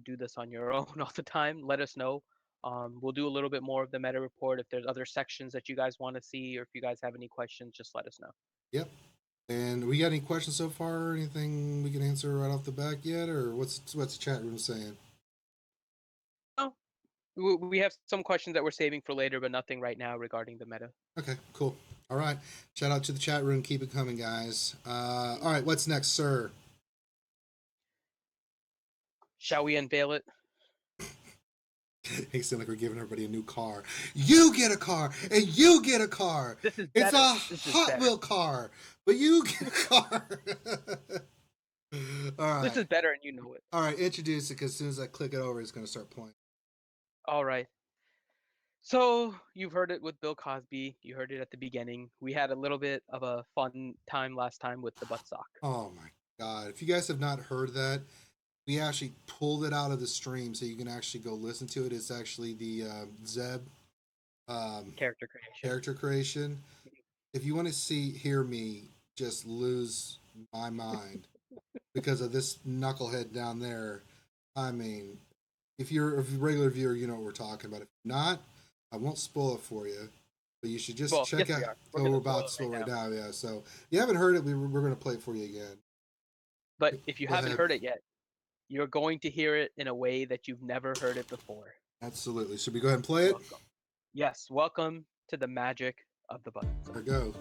do this on your own all the time, let us know. We'll do a little bit more of the meta report. If there's other sections that you guys want to see, or if you guys have any questions, just let us know. Yep. And we got any questions so far? Anything we can answer right off the back yet, or what's the chat room saying? No, we have some questions that we're saving for later, but nothing right now regarding the meta. Okay, cool. All right. Shout out to the chat room. Keep it coming, guys. All right, what's next, sir? Shall we unveil it? It sounds like we're giving everybody a new car. You get a car, and you get a car. This is It's better. a This is Hot better. Wheel car, but you get a car. All right. This is better, and you know it. All right, introduce it because as soon as I click it over, it's going to start playing. All right. So you've heard it with Bill Cosby. You heard it at the beginning. We had a little bit of a fun time last time with the buttsock. Oh my God! If you guys have not heard that, we actually pulled it out of the stream, so you can actually go listen to it. It's actually the Zeb Character creation. character creation. If you want to hear me just lose my mind because of this knucklehead down there, I mean, if you're a regular viewer, you know what we're talking about. If not, I won't spoil it for you, but you should just check yes, out. we're About to spoil right now. Yeah. So if you haven't heard it, we're going to play it for you again. But if you Go haven't ahead. heard it yet, you're going to hear it in a way that you've never heard it before. Absolutely. Should we go ahead and play it? Welcome. Yes, welcome to the magic of the button. There we go.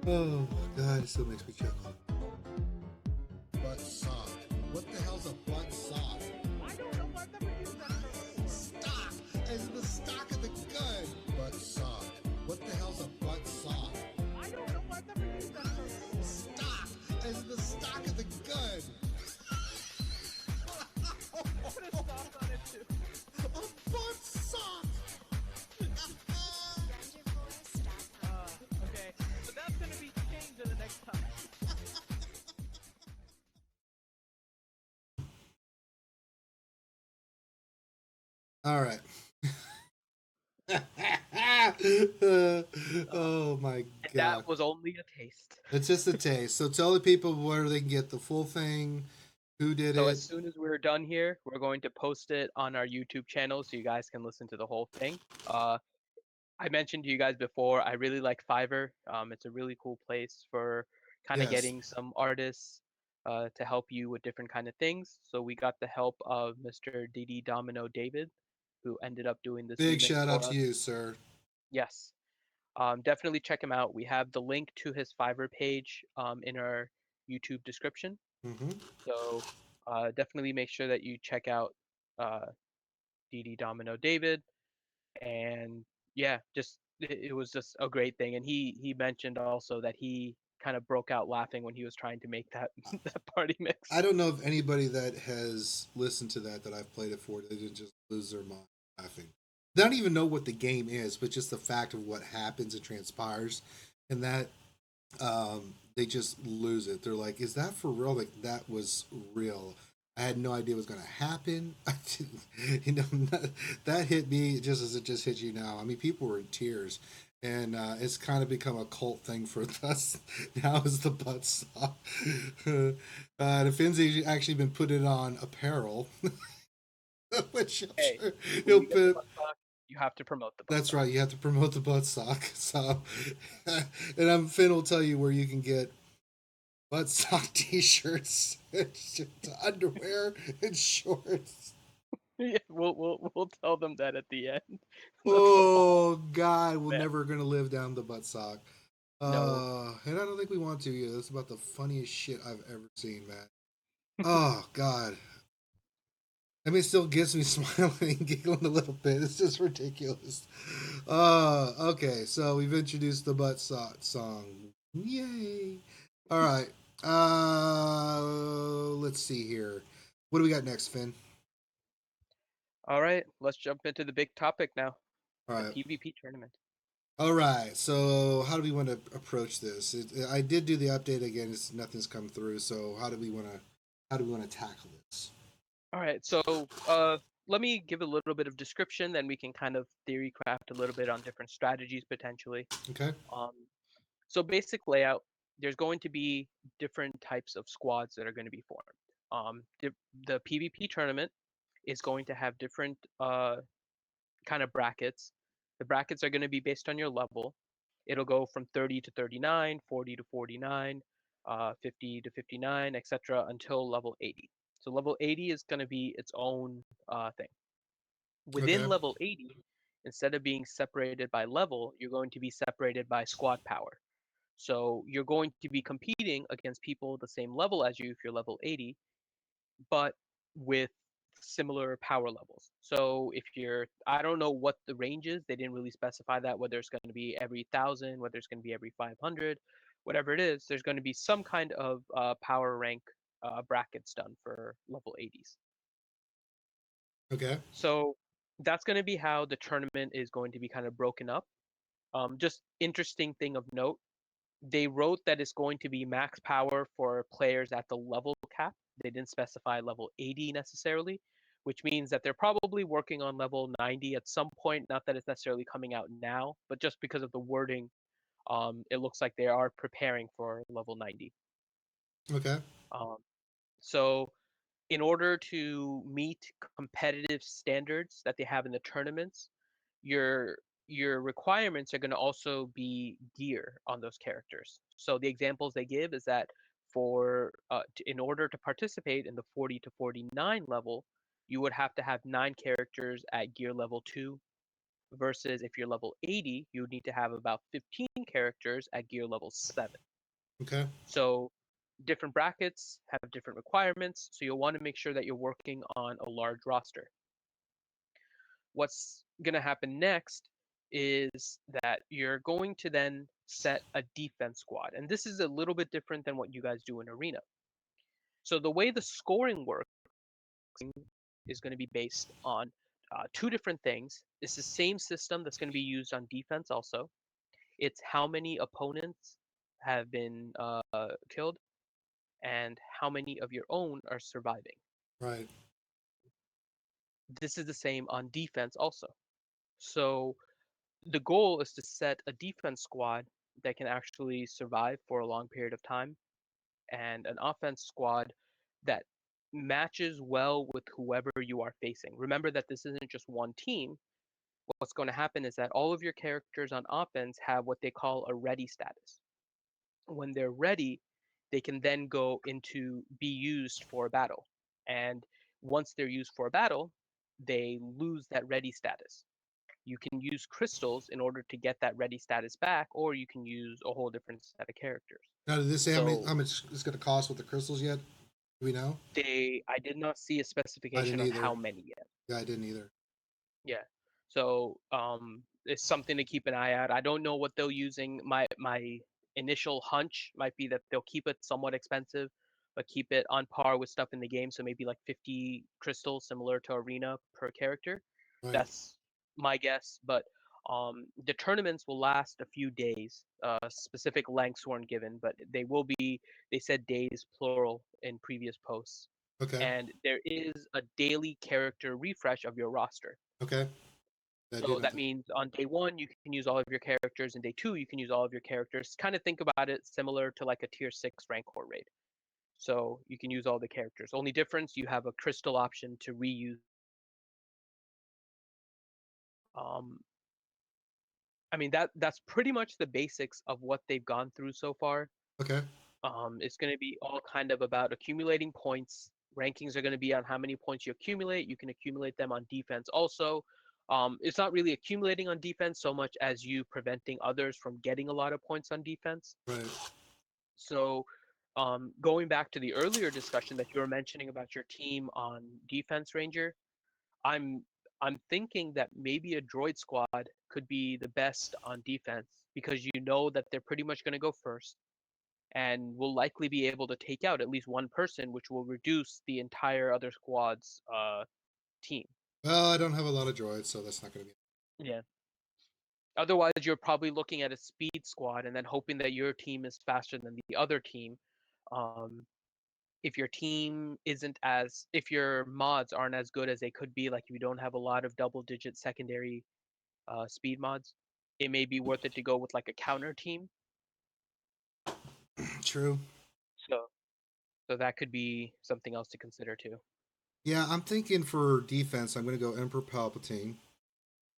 Oh God, it still makes me chuckle. Butt sock. What the hell's a butt sock? I don't know. I've never used that term. Stock, as in the stock of the gun. Butt sock. What the hell's a butt sock? I don't know. I've never used that term. Stock, as in the stock of the gun. Put a sock on it too. A butt sock. Okay, but that's gonna be changed in the next time. All right. Oh my God. That was only a taste. It's just a taste. So tell the people where they can get the full thing, who did So it. as soon as we're done here, we're going to post it on our YouTube channel so you guys can listen to the whole thing. I mentioned to you guys before, I really like Fiverr. It's a really cool place for kind of Yes. getting some artists to help you with different kind of things. So we got the help of Mr. Dididominodavid, who ended up doing this Big remix shout for out us. to you, sir. Yes. Definitely check him out. We have the link to his Fiverr page in our YouTube description. Mm-hmm. So definitely make sure that you check out Dididominodavid. And yeah, just it was just a great thing. And he mentioned also that he kind of broke out laughing when he was trying to make that that party mix. I don't know if anybody that has listened to that I've played it for, they didn't just lose their mind laughing. They don't even know what the game is, but just the fact of what happens and transpires, and that they just lose it. They're like, "Is that for real?" Like that was real. I had no idea it was going to happen. I didn't, that hit me just as it just hit you now. I mean, people were in tears, and it's kind of become a cult thing for us now. Is the butt sock? The Finzi actually been putting on apparel, which I'm Hey, sure when he'll you get the put. butt sock, you have to promote the butt That's sock. right. You have to promote the butt sock. So, and Finn will tell you where you can get butt sock t-shirts, underwear, and shorts. Yeah, we'll tell them that at the end. Oh God, we're Man, never gonna live down the butt sock. no. And I don't think we want to either. That's about the funniest shit I've ever seen, man. Oh God. I mean, it still gets me smiling and giggling a little bit. It's just ridiculous. Okay, so we've introduced the butt sock song. Yay! All right. Let's see here. What do we got next, Finn? All right, let's jump into the big topic now, All the right. PvP tournament. All right. So, how do we want to approach this? I did do the update again. Nothing's come through. So, how do we want to tackle this? All right, so let me give a little bit of description, then we can kind of theory craft a little bit on different strategies potentially. Okay. Um, so basic layout, there's going to be different types of squads that are going to be formed. The PvP tournament is going to have different kind of brackets. The brackets are going to be based on your level. It'll go from 30 to 39, 40 to 49, 50 to 59, etc. until level 80. So level 80 is going to be its own thing. Within Okay. level 80, instead of being separated by level, you're going to be separated by squad power. So you're going to be competing against people the same level as you if you're level 80, but with similar power levels. So if you're, I don't know what the range is, they didn't really specify that, whether it's going to be every 1,000, whether it's going to be every 500, whatever it is, there's going to be some kind of power rank brackets done for level 80s. Okay. So that's going to be how the tournament is going to be kind of broken up. Just interesting thing of note, they wrote that it's going to be max power for players at the level cap. They didn't specify level 80 necessarily, which means that they're probably working on level 90 at some point. Not that it's necessarily coming out now, but just because of the wording, it looks like they are preparing for level 90. Okay. Um, so in order to meet competitive standards that they have in the tournaments, your your requirements are going to also be gear on those characters. So the examples they give is that in order to participate in the 40 to 49 level, you would have to have 9 characters at gear level 2 versus if you're level 80, you would need to have about 15 characters at gear level 7. Okay. So different brackets have different requirements, so you'll want to make sure that you're working on a large roster. What's going to happen next is that you're going to then set a defense squad. And this is a little bit different than what you guys do in Arena. So the way the scoring works is going to be based on two different things. It's the same system that's going to be used on defense also. It's how many opponents have been killed and how many of your own are surviving. Right. This is the same on defense also. So the goal is to set a defense squad that can actually survive for a long period of time and an offense squad that matches well with whoever you are facing. Remember that this isn't just one team. What's going to happen is that all of your characters on offense have what they call a ready status. When they're ready, they can then go into be used for a battle. And once they're used for a battle, they lose that ready status. You can use crystals in order to get that ready status back, or you can use a whole different set of characters. Now, did this say So how much it's going to cost with the crystals yet? Do we know? I did not see a I didn't specification on how either. many yet. Yeah, I didn't either. Yeah. So it's something to keep an eye out. I don't know what they're using. My initial hunch might be that they'll keep it somewhat expensive, but keep it on par with stuff in the game. So maybe like 50 crystals, similar to Arena per character. Right. That's my guess. But The tournaments will last a few days. Specific lengths weren't given, but they will be. They said days plural in previous posts. Okay. And there is a daily character refresh of your roster. Okay. So that means on day 1 you can use all of your characters, and day 2 you can use all of your characters. Kind of think about it similar to like a tier 6 Rancor raid. So you can use all the characters. Only difference, you have a crystal option to reuse. Um, I mean that's pretty much the basics of what they've gone through so far. Okay. It's going to be all kind of about accumulating points. Rankings are going to be on how many points you accumulate. You can accumulate them on defense also. It's not really accumulating on defense so much as you preventing others from getting a lot of points on defense. Right. So, going back to the earlier discussion that you were mentioning about your team on defense, Ranger, I'm I'm thinking that maybe a droid squad could be the best on defense because you know that they're pretty much going to go first and will likely be able to take out at least one person, which will reduce the entire other squad's team. Well, I don't have a lot of droids, so that's not going to be. Yeah. Otherwise, you're probably looking at a speed squad and then hoping that your team is faster than the other team. Um, if your team isn't as, if your mods aren't as good as they could be, like if you don't have a lot of double-digit secondary speed mods, it may be worth it to go with like a counter team. True. So that could be something else to consider too. Yeah, I'm thinking for defense, I'm going to go Emperor Palpatine.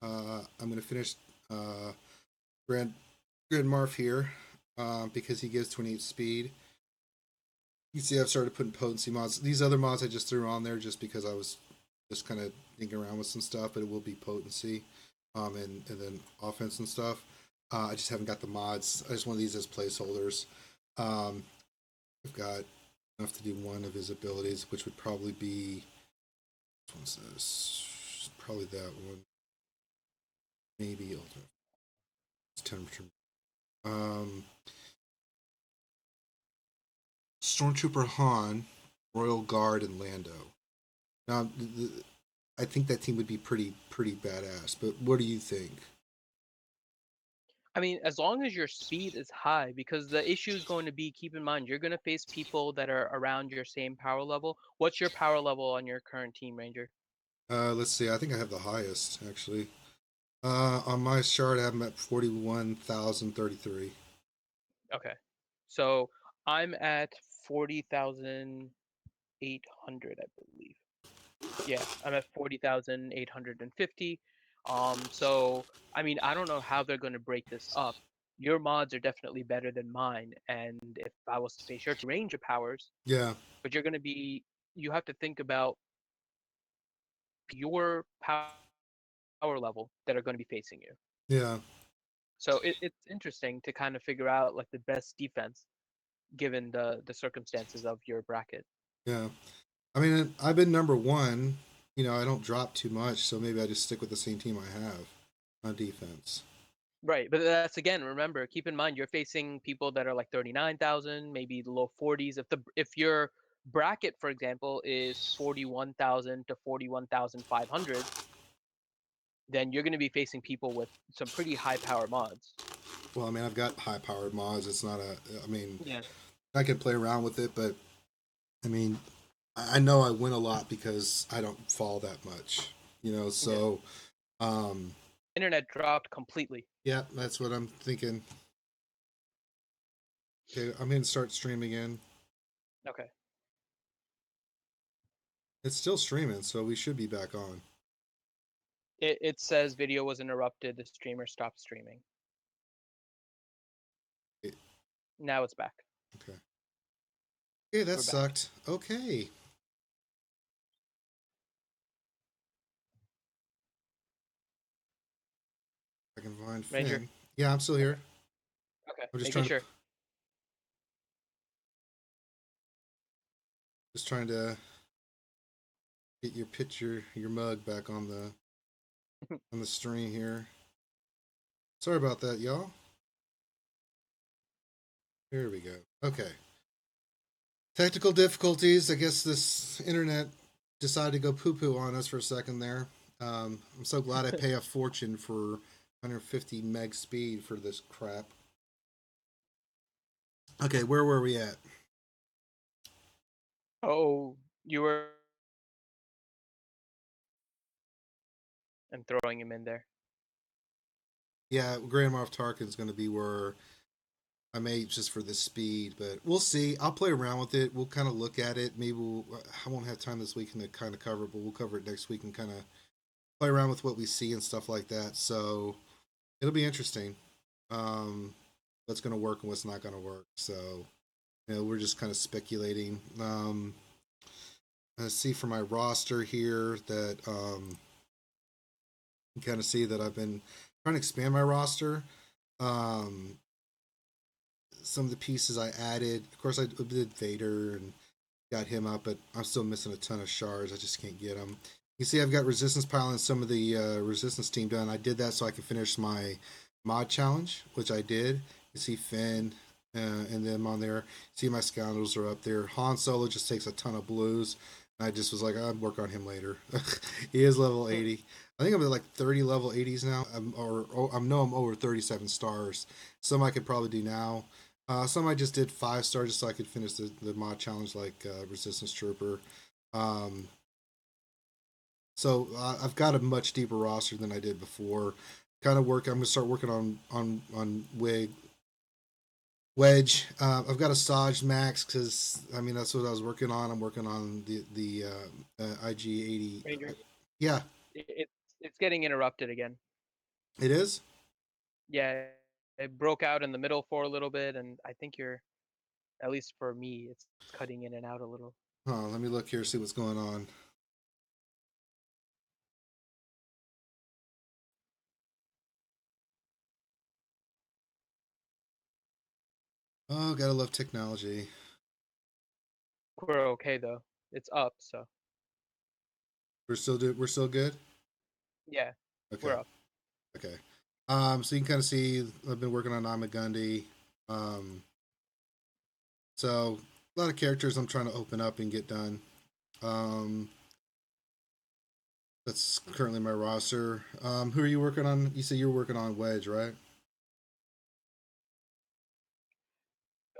I'm going to finish Grand Marf here because he gives 28 speed. You see, I've started putting potency mods. These other mods I just threw on there just because I was just kind of thinking around with some stuff, but it will be potency and then offense and stuff. I just haven't got the mods. I just want these as placeholders. I've got enough to do one of his abilities, which would probably be, which one's this? Probably that one. Maybe it's temperature. Stormtrooper Han, Royal Guard, and Lando. Now, I think that team would be pretty badass. But what do you think? I mean, as long as your speed is high, because the issue is going to be, keep in mind, you're going to face people that are around your same power level. What's your power level on your current team, Ranger? Let's see. I think I have the highest actually. On my chart, I have them at 41,033. Okay. So I'm at 40,800, I believe. Yeah, I'm at 40,850. So I mean, I don't know how they're going to break this up. Your mods are definitely better than mine, and if I was to face your range of powers, Yeah, but you're going to be, you have to think about your power level that are going to be facing you. yeah, So it's interesting to kind of figure out like the best defense given the circumstances of your bracket. yeah. I mean, I've been number one. You know, I don't drop too much, so maybe I just stick with the same team I have on defense. Right, but that's again, remember, keep in mind you're facing people that are like 39,000, maybe the low 40s. If your bracket, for example, is 41,000 to 41,500, then you're going to be facing people with some pretty high power mods. Well, I mean, I've got high powered mods. It's not a. I mean, Yeah. I can play around with it, but I mean, I know I win a lot because I don't fall that much. You know, so Internet dropped completely. yeah, that's what I'm thinking. Okay, I'm gonna start streaming again. Okay. It's still streaming, so we should be back on. It says video was interrupted. The streamer stopped streaming. It- Now it's back. Okay. Okay, that We're back. sucked. Okay. I can find Ranger. Finn. Yeah, I'm still here. Okay. I'm just Making trying sure. to get your picture, your mug back on the stream here. Sorry about that, y'all. Here we go. Okay. Technical difficulties. I guess this internet decided to go poo-poo on us for a second there. I'm so glad I pay a fortune for 150 meg speed for this crap. Okay, where were we at? Oh, you were and throwing him in there. Yeah, Grand Moff Tarkin's going to be where I may just for the speed, but we'll see. I'll play around with it. We'll kind of look at it. Maybe I won't have time this weekend to kind of cover it, but we'll cover it next week and kind of play around with what we see and stuff like that. So it'll be interesting. What's going to work and what's not going to work. So, we're just kind of speculating. I see from my roster here that you kind of see that I've been trying to expand my roster. Some of the pieces I added, of course, I did Vader and got him up, but I'm still missing a ton of shards. I just can't get them. You see, I've got Resistance Pile and some of the Resistance team done. I did that so I could finish my mod challenge, which I did. You see Finn and them on there. See my Scoundrels are up there. Han Solo just takes a ton of blues. I just was like, I'll work on him later. He is level 80. I think I'm at like 30 level 80s now. I'm over 37 stars. Some I could probably do now. Some I just did 5 stars just so I could finish the mod challenge, like Resistance Trooper. So I've got a much deeper roster than I did before. I'm gonna start working on Wedge. I've got a Saj Max because that's what I was working on. I'm working on the IG-80. Ranger. Yeah, It's getting interrupted again. it is. Yeah, it broke out in the middle for a little bit, and I think you're, at least for me, it's cutting in and out a little. Let me look here, see what's going on. Oh, gotta love technology. We're okay though. It's up, so We're still good. yeah, Okay, we're up. okay. So you can kind of see I've been working on Amagundi. So a lot of characters I'm trying to open up and get done. That's currently my roster. Who are you working on? You said you were working on Wedge, right?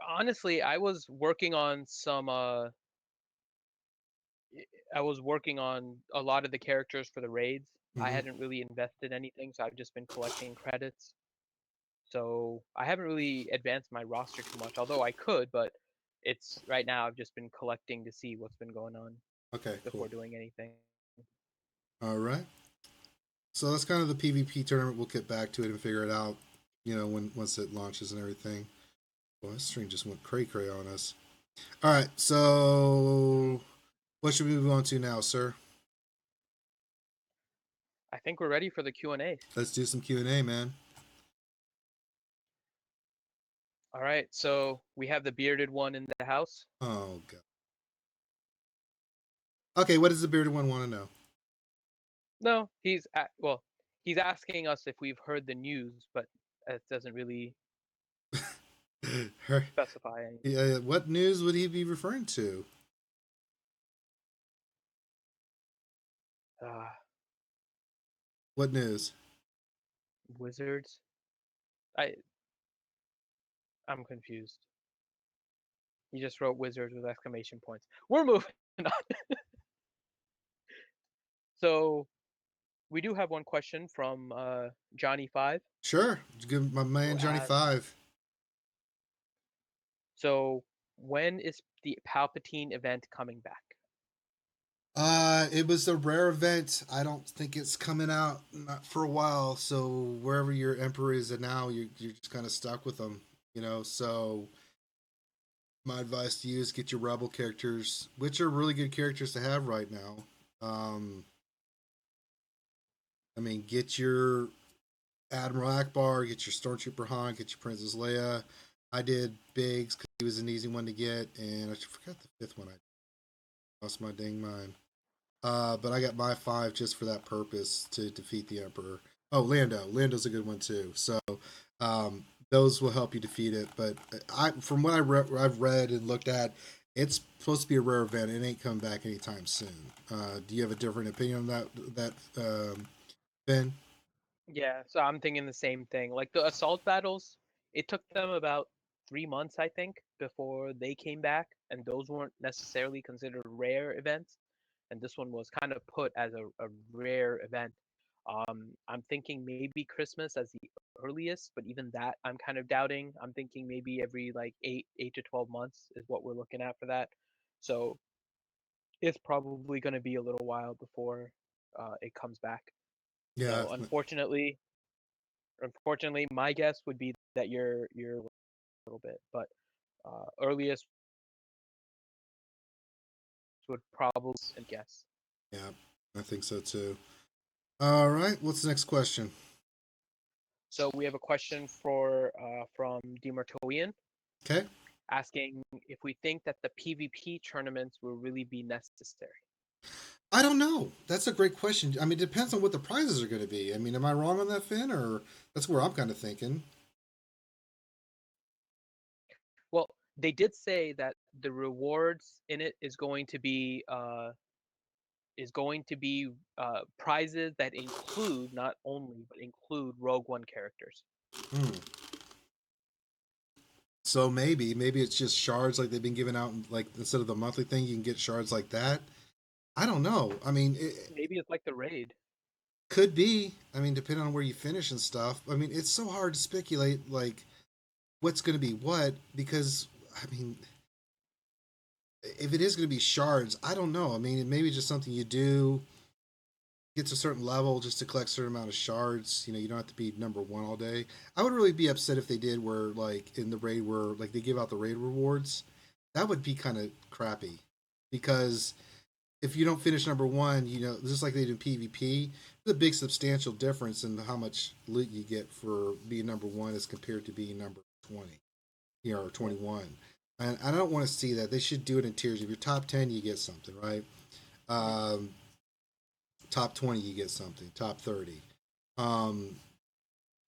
Honestly, I was working on I was working on a lot of the characters for the raids. I Mm-hmm. hadn't really invested anything, so I've just been collecting credits. So I haven't really advanced my roster too much, although I could, but it's right now I've just been collecting to see what's been going on Okay, before cool. doing anything. All right. So that's kind of the PvP tournament. We'll get back to it and figure it out. Once it launches and everything. Well, this stream just went cray cray on us. All right. So what should we move on to now, sir? I think we're ready for the Q&A. Let's do some Q&A, man. All right, so we have the bearded one in the house. Oh god. Okay, what does the bearded one want to know? No, he's asking us if we've heard the news, but it doesn't really specify anything. What news would he be referring to? What news? Wizards. I'm confused. He just wrote wizards with exclamation points. We're moving on. So we do have one question from Johnny5. Sure. Give my man who Johnny asks, 5. So when is the Palpatine event coming back? It was a rare event. I don't think it's coming out not for a while. So wherever your emperor is at now, you're just kind of stuck with them. So my advice to you is get your rebel characters, which are really good characters to have right now. Get your Admiral Akbar, get your Stormtrooper Han, get your Princess Leia. I did Biggs because he was an easy one to get, and I forgot the 5th one. I lost my dang mind. But I got my 5 just for that purpose to defeat the Emperor. Oh, Lando. Lando's a good one too. So those will help you defeat it. But from what I've read and looked at, it's supposed to be a rare event. It ain't coming back anytime soon. Do you have a different opinion on that Ben? Yeah, so I'm thinking the same thing. Like the assault battles, it took them about 3 months, I think, before they came back, and those weren't necessarily considered rare events. And this one was kind of put as a rare event. I'm thinking maybe Christmas as the earliest, but even that I'm kind of doubting. I'm thinking maybe every like 8 to 12 months is what we're looking at for that. So it's probably going to be a little while before it comes back. Yeah, So unfortunately, my guess would be that you're a little bit, but earliest would probably and guess. yeah, I think so too. All right, what's the next question? So we have a question for from Demartoian Okay. asking if we think that the PvP tournaments will really be necessary. I don't know. That's a great question. I mean, it depends on what the prizes are going to be. I mean, am I wrong on that, Finn? Or that's where I'm kind of thinking. Well, they did say that the rewards in it is going to be prizes that include not only but include Rogue One characters. Hmm. So maybe it's just shards like they've been giving out, like instead of the monthly thing, you can get shards like that. I don't know. I mean, it Maybe it's like the raid. could be. I mean, depending on where you finish and stuff. I mean, it's so hard to speculate like what's going to be what because I mean, if it is going to be shards, I don't know. I mean, maybe it's just something you do get to a certain level just to collect a certain amount of shards. You know, you don't have to be number one all day. I would really be upset if they did where like in the raid where like they give out the raid rewards. That would be kind of crappy because if you don't finish number one, you know, just like they do in PvP, there's a big substantial difference in how much loot you get for being number one as compared to being number 20, you know, or Yeah. 21. And I don't want to see that. They should do it in tiers. If you're top 10, you get something, right? Mhm. Um, top 20, you get something. Top 30. Um,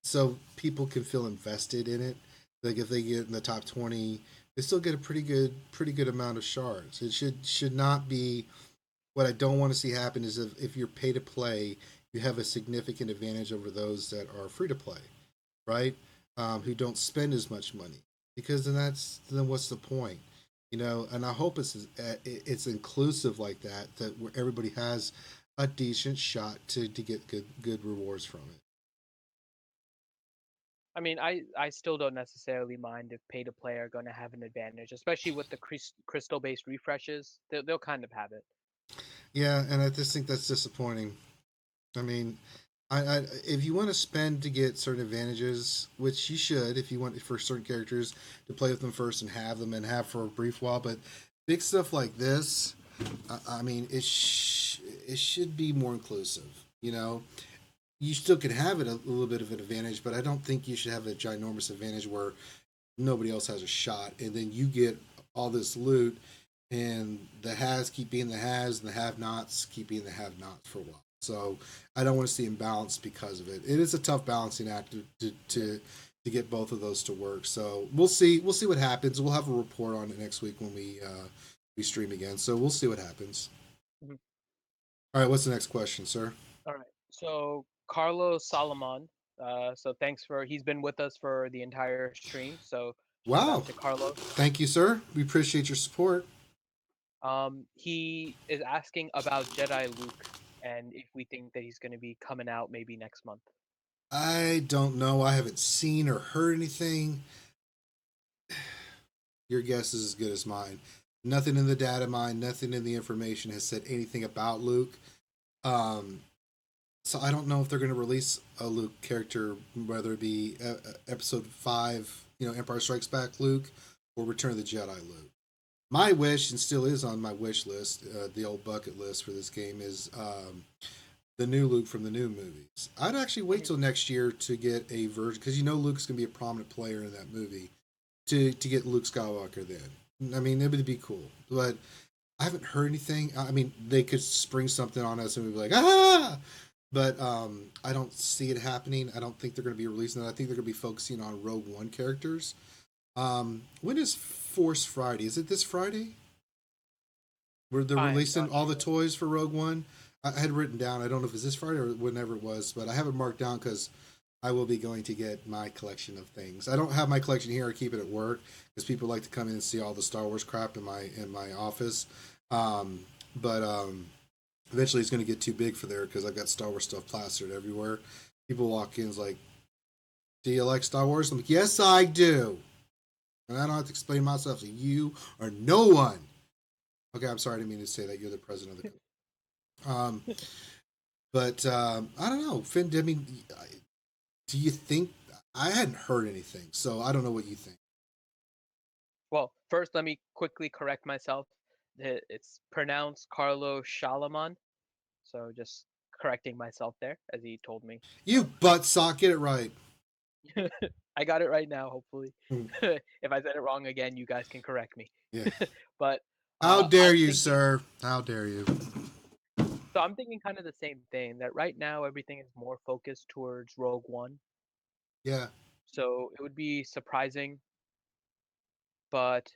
so people can feel invested in it. Like if they get in the top 20, they still get a pretty good amount of shards. It should not be. What I don't want to see happen is if you're pay to play, you have a significant advantage over those that are free to play, right? Who don't spend as much money because then what's the point? You know, and I hope it's inclusive like that where everybody has a decent shot to get good rewards from it. I mean, I still don't necessarily mind if pay to play are going to have an advantage, especially with the crystal based refreshes. They'll kind of have it. Yeah, and I just think that's disappointing. I mean, I if you want to spend to get certain advantages, which you should, if you want for certain characters to play with them first and have for a brief while, but big stuff like this, I mean, it should be more inclusive. You know, you still can have it a little bit of an advantage, but I don't think you should have a ginormous advantage where nobody else has a shot, and then you get all this loot, and the has keep being the has, and the have nots keep being the have nots for a while. So I don't want to see imbalance because of it. It is a tough balancing act to get both of those to work. So we'll see. We'll see what happens. We'll have a report on it next week when we stream again. So we'll see what happens. Mhm. All right. What's the next question, sir? All right. So Carlos Salomon. So thanks for he's been with us for the entire stream. So shout out Wow. to Carlos. Thank you, sir. We appreciate your support. He is asking about Jedi Luke and if we think that he's going to be coming out maybe next month. I don't know. I haven't seen or heard anything. Your guess is as good as mine. Nothing in the data mine, nothing in the information has said anything about Luke. Um, so I don't know if they're going to release a Luke character, whether it be Episode 5, you know, Empire Strikes Back Luke, or Return of the Jedi Luke. My wish, and still is on my wish list, the old bucket list for this game, is the new Luke from the new movies. I'd actually wait Mhm. till next year to get a version, because you know Luke's going to be a prominent player in that movie, to get Luke Skywalker then. I mean, it would be cool. But I haven't heard anything. I mean, they could spring something on us and we'd be like, ah! But I don't see it happening. I don't think they're going to be releasing that. I think they're going to be focusing on Rogue One characters. When is Force Friday? Is it this Friday? Where they're I am releasing not all the sure. toys for Rogue One? I had written down. I don't know if it's this Friday or whenever it was, but I have it marked down because I will be going to get my collection of things. I don't have my collection here. I keep it at work because people like to come in and see all the Star Wars crap in my office. But eventually it's going to get too big for there because I've got Star Wars stuff plastered everywhere. People walk in, it's like, "Do you like Star Wars?" I'm like, "Yes, I do." And I don't have to explain myself to you or no one. Okay, I'm sorry, I didn't mean to say that. You're the president of the. But I don't know, Finn. I mean, do you think? I hadn't heard anything, so I don't know what you think. Well, first, let me quickly correct myself. It's pronounced Carlo Shalamon. So just correcting myself there, as he told me. You butt sock, get it right. I got it right now, hopefully. Hmm. If I said it wrong again, you guys can correct me. Yeah. But How dare I'm you, thinking, sir? How dare you? so I'm thinking kind of the same thing, that right now everything is more focused towards Rogue One. Yeah, So it would be surprising, but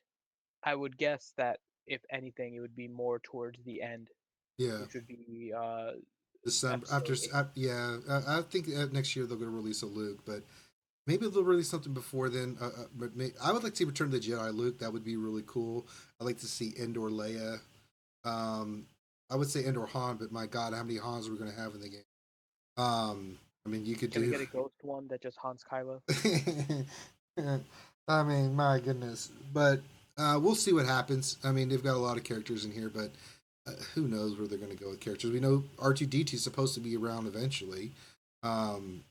I would guess that if anything, it would be more towards the end, yeah. which would be December after. episode 8. Yeah, I think next year they're going to release a Luke, but maybe they'll release something before then. But I would like to see Return of the Jedi Luke. That would be really cool. I'd like to see Endor Leia. I would say Endor Han, but my God, how many Hans are we going to have in the game? I mean, you could Can we do. get a ghost one that just haunts Kylo? I mean, my goodness, but we'll see what happens. I mean, they've got a lot of characters in here, but who knows where they're going to go with characters? We know R2D2 is supposed to be around eventually. Um,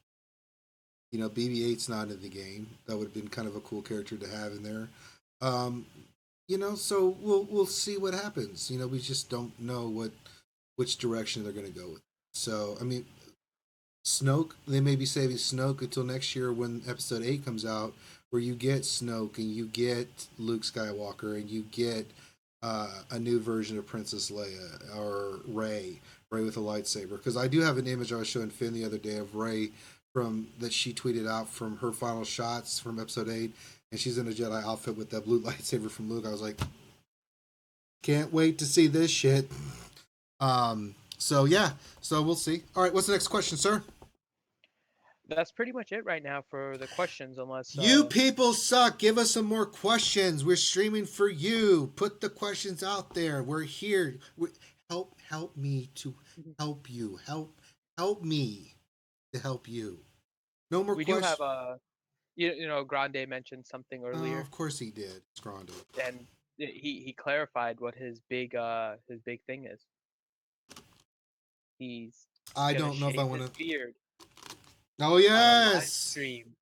BB-8's not in the game. That would have been kind of a cool character to have in there. Um, so we'll see what happens. We just don't know which direction they're going to go with. So I mean, Snoke, they may be saving Snoke until next year when Episode 8 comes out, where you get Snoke and you get Luke Skywalker and you get a new version of Princess Leia or Rey with a lightsaber. Because I do have an image I was showing Finn the other day of Rey from that she tweeted out from her final shots from Episode 8, and she's in a Jedi outfit with that blue lightsaber from Luke. I was like, can't wait to see this shit. So yeah, so we'll see. All right, what's the next question, sir? That's pretty much it right now for the questions, unless You people suck. Give us some more questions. We're streaming for you. Put the questions out there. We're here. Help me to help you. Help me to help you. No more we questions. do have Grande mentioned something earlier, Of course he did. It's Grande. and he clarified what his big thing is. He's I gonna don't know if I shave want his to. beard Oh on a live yes. stream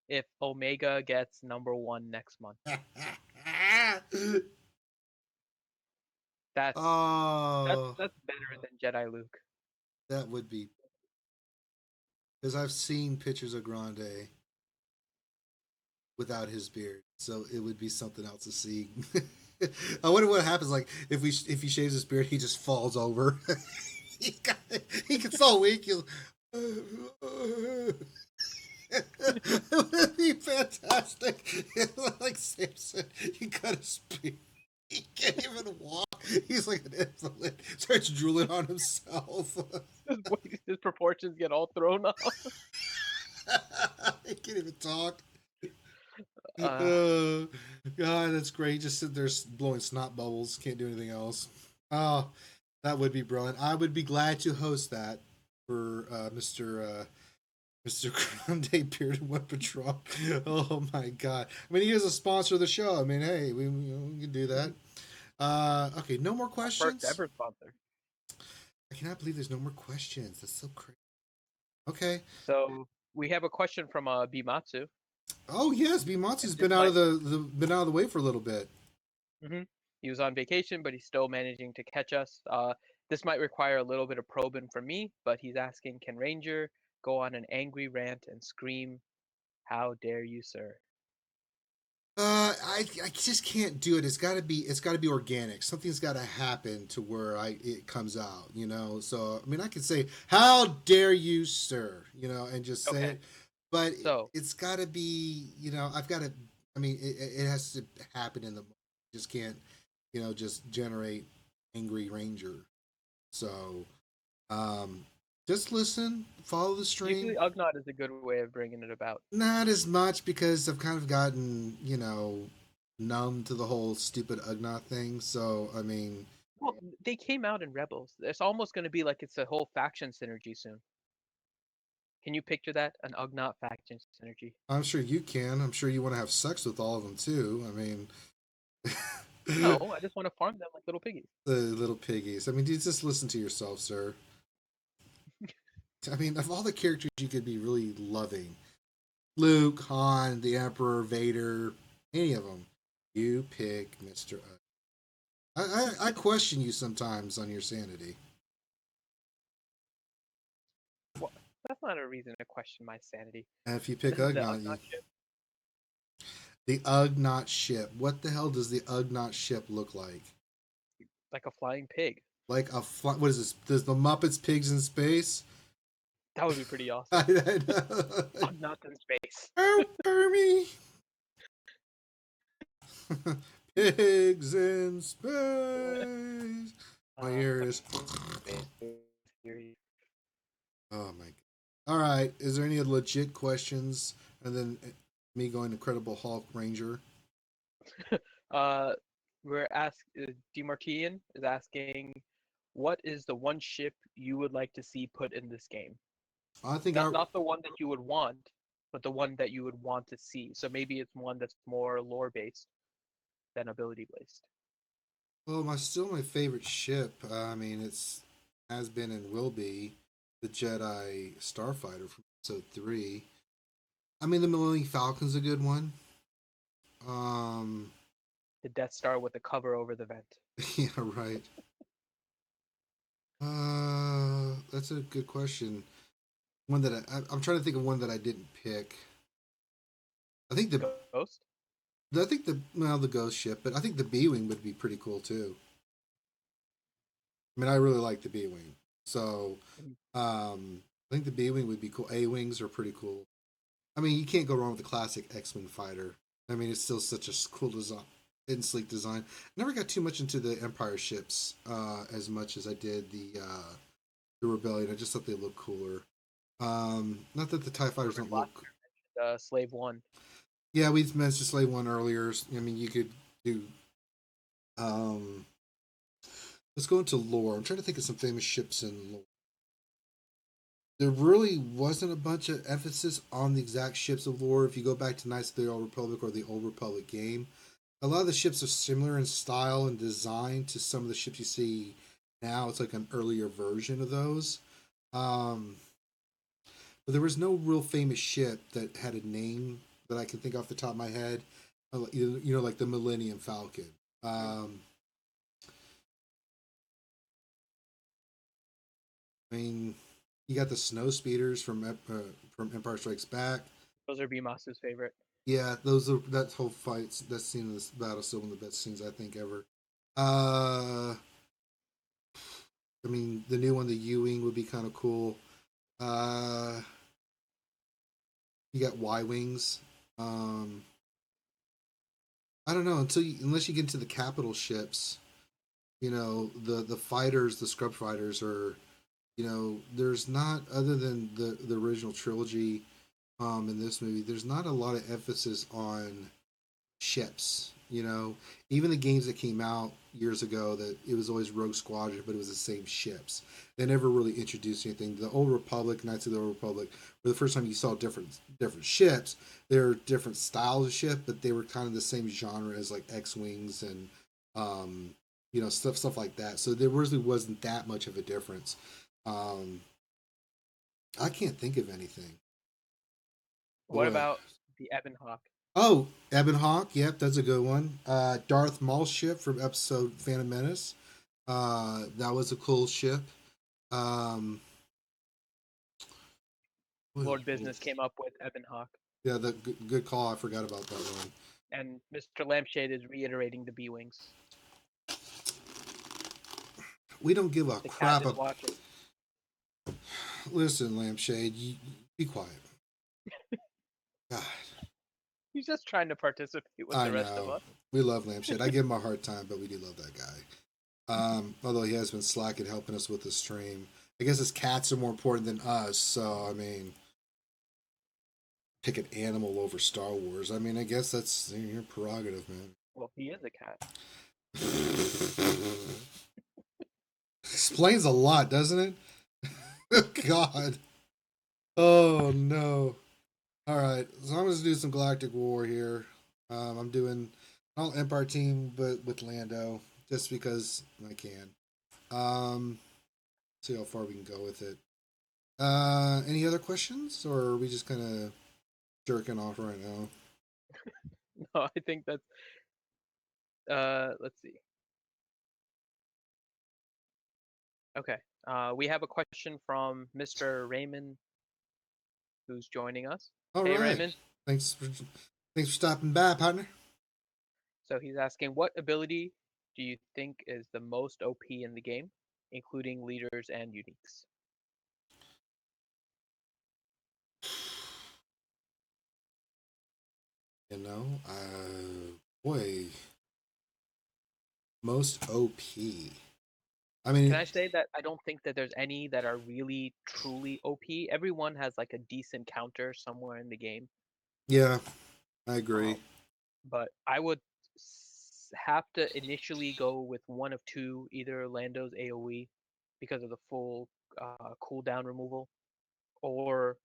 if Omega gets #1 next month. That's Oh, that's better than Jedi Luke. that would be because I've seen pictures of Grande without his beard, so it would be something else to see. I wonder what happens. Like if he shaves his beard, he just falls over. He gets so weak. It would be fantastic. Like Samson, he got his beard. He can't even walk. He's like an invalid. Starts drooling on himself. His proportions get all thrown off. He can't even talk. Uh, God, that's great. Just sit there blowing snot bubbles. Can't do anything else. Oh, that would be brilliant. I would be glad to host that for Mr. Grande Bearded Weapon Truck. Oh my God. I mean, he is a sponsor of the show. I mean, hey, we can do that. Okay, no more questions. first ever sponsor. I cannot believe there's no more questions. That's so crazy. Okay. So we have a question from Bimatsu. Oh yes, Bimatsu's And been this out might- of been out of the way for a little bit. He was on vacation, but he's still managing to catch us. This might require a little bit of probing from me, but he's asking, can Ranger go on an angry rant and scream, "How dare you, sir"? I just can't do it. It's got to be organic. Something's got to happen to where it comes out. So I mean, I can say, "How dare you, sir," and just say Okay. it. But So it's got to be, I've got to. I mean, it has to happen in the. Just can't, just generate angry Ranger. So Just listen, follow the stream. Usually, Ugnaught is a good way of bringing it about. Not as much because I've kind of gotten, numb to the whole stupid Ugnaught thing. So, I mean, Well, they came out in Rebels. It's almost going to be like it's a whole faction synergy soon. Can you picture that? An Ugnaught faction synergy. I'm sure you can. I'm sure you want to have sex with all of them too. I mean, No, I just want to farm them like little piggies. the little piggies. I mean, dude, just listen to yourself, sir. I mean, of all the characters you could be really loving, Luke, Han, the Emperor, Vader, any of them, you pick Mr. I question you sometimes on your sanity. Well, that's not a reason to question my sanity. And if you pick This is the Ugnaught, Ugnaught ship. the Ugnaught ship. What the hell does the Ugnaught ship look like? Like a flying pig. Like what is this? Does the Muppets Pigs in Space? That would be pretty awesome. I Ugnaught in space. Oh, Hermie. Pigs in space. My ears. Oh my god. All right. Is there any legit questions? And then me going Incredible Hulk Ranger. We're asking. Demartian is asking, what is the one ship you would like to see put in this game? I think Not the one that you would want, but the one that you would want to see. So maybe it's one that's more lore based than ability based. Well, still my favorite ship. I mean, has been and will be the Jedi Starfighter from Episode 3. I mean, the Millennium Falcon's a good one. The Death Star with the cover over the vent. Yeah, right. That's a good question. One that I'm trying to think of one that I didn't pick. I think the Ghost. the Ghost ship, but I think the B-wing would be pretty cool too. I mean, I really like the B-wing, so I think the B-wing would be cool. A-wings are pretty cool. I mean, you can't go wrong with the classic X-wing fighter. I mean, it's still such a cool design and sleek design. Never got too much into the Empire ships as much as I did the Rebellion. I just thought they looked cooler. Not that the TIE fighters don't look. Slave One. Yeah, we mentioned Slave One earlier. I mean, you could do. Let's go into lore. I'm trying to think of some famous ships in lore. There really wasn't a bunch of emphasis on the exact ships of lore. If you go back to Knights of the Old Republic or the Old Republic game, a lot of the ships are similar in style and design to some of the ships you see now. It's like an earlier version of those. But there was no real famous ship that had a name that I can think off the top of my head. Like the Millennium Falcon. I mean, you got the snow speeders from Empire Strikes Back. Those are Bmasu's favorite. Yeah, that whole fight, that scene of this battle, still one of the best scenes I think ever. I mean, the new one, the U-wing, would be kind of cool. You got Y-wings. I don't know unless you get into the capital ships. The fighters, the scrub fighters are. There's not, other than the original trilogy, in this movie, there's not a lot of emphasis on ships. Even the games that came out years ago, that it was always Rogue Squadron, but it was the same ships. They never really introduced anything. The Old Republic, Knights of the Old Republic, were the first time you saw different ships. There were different styles of ship, but they were kind of the same genre as like X-wings and stuff like that. So there really wasn't that much of a difference. I can't think of anything. What about the Ebon Hawk? Oh, Ebon Hawk. Yep, that's a good one. Darth Maul's ship from episode Phantom Menace. That was a cool ship. Lord Business came up with Ebon Hawk. Yeah, the good call. I forgot about that one. And Mr. Lampshade is reiterating the B-wings. We don't give a crap about. Listen, Lampshade, you be quiet. God. He's just trying to participate with the rest of us. We love Lampshade. I give him a hard time, but we do love that guy. Although he has been slacking helping us with the stream. I guess his cats are more important than us. So I mean, pick an animal over Star Wars. I mean, I guess that's your prerogative, man. Well, he is a cat. Explains a lot, doesn't it? God. Oh no. All right, so I'm gonna do some Galactic War here. I'm doing not Empire team, but with Lando, just because I can. See how far we can go with it. Any other questions, or are we just kind of jerking off right now? No, I think that's. Let's see. Okay. We have a question from Mr. Raymond, who's joining us. All Hey, right. Raymond. Thanks for stopping by, partner. So he's asking, what ability do you think is the most OP in the game, including leaders and uniques? You know, boy, most OP. I mean, Can I say that I don't think that there's any that are really truly OP? Everyone has like a decent counter somewhere in the game. yeah, I agree. But I would have to initially go with one of two, either Lando's AoE because of the full cooldown removal, or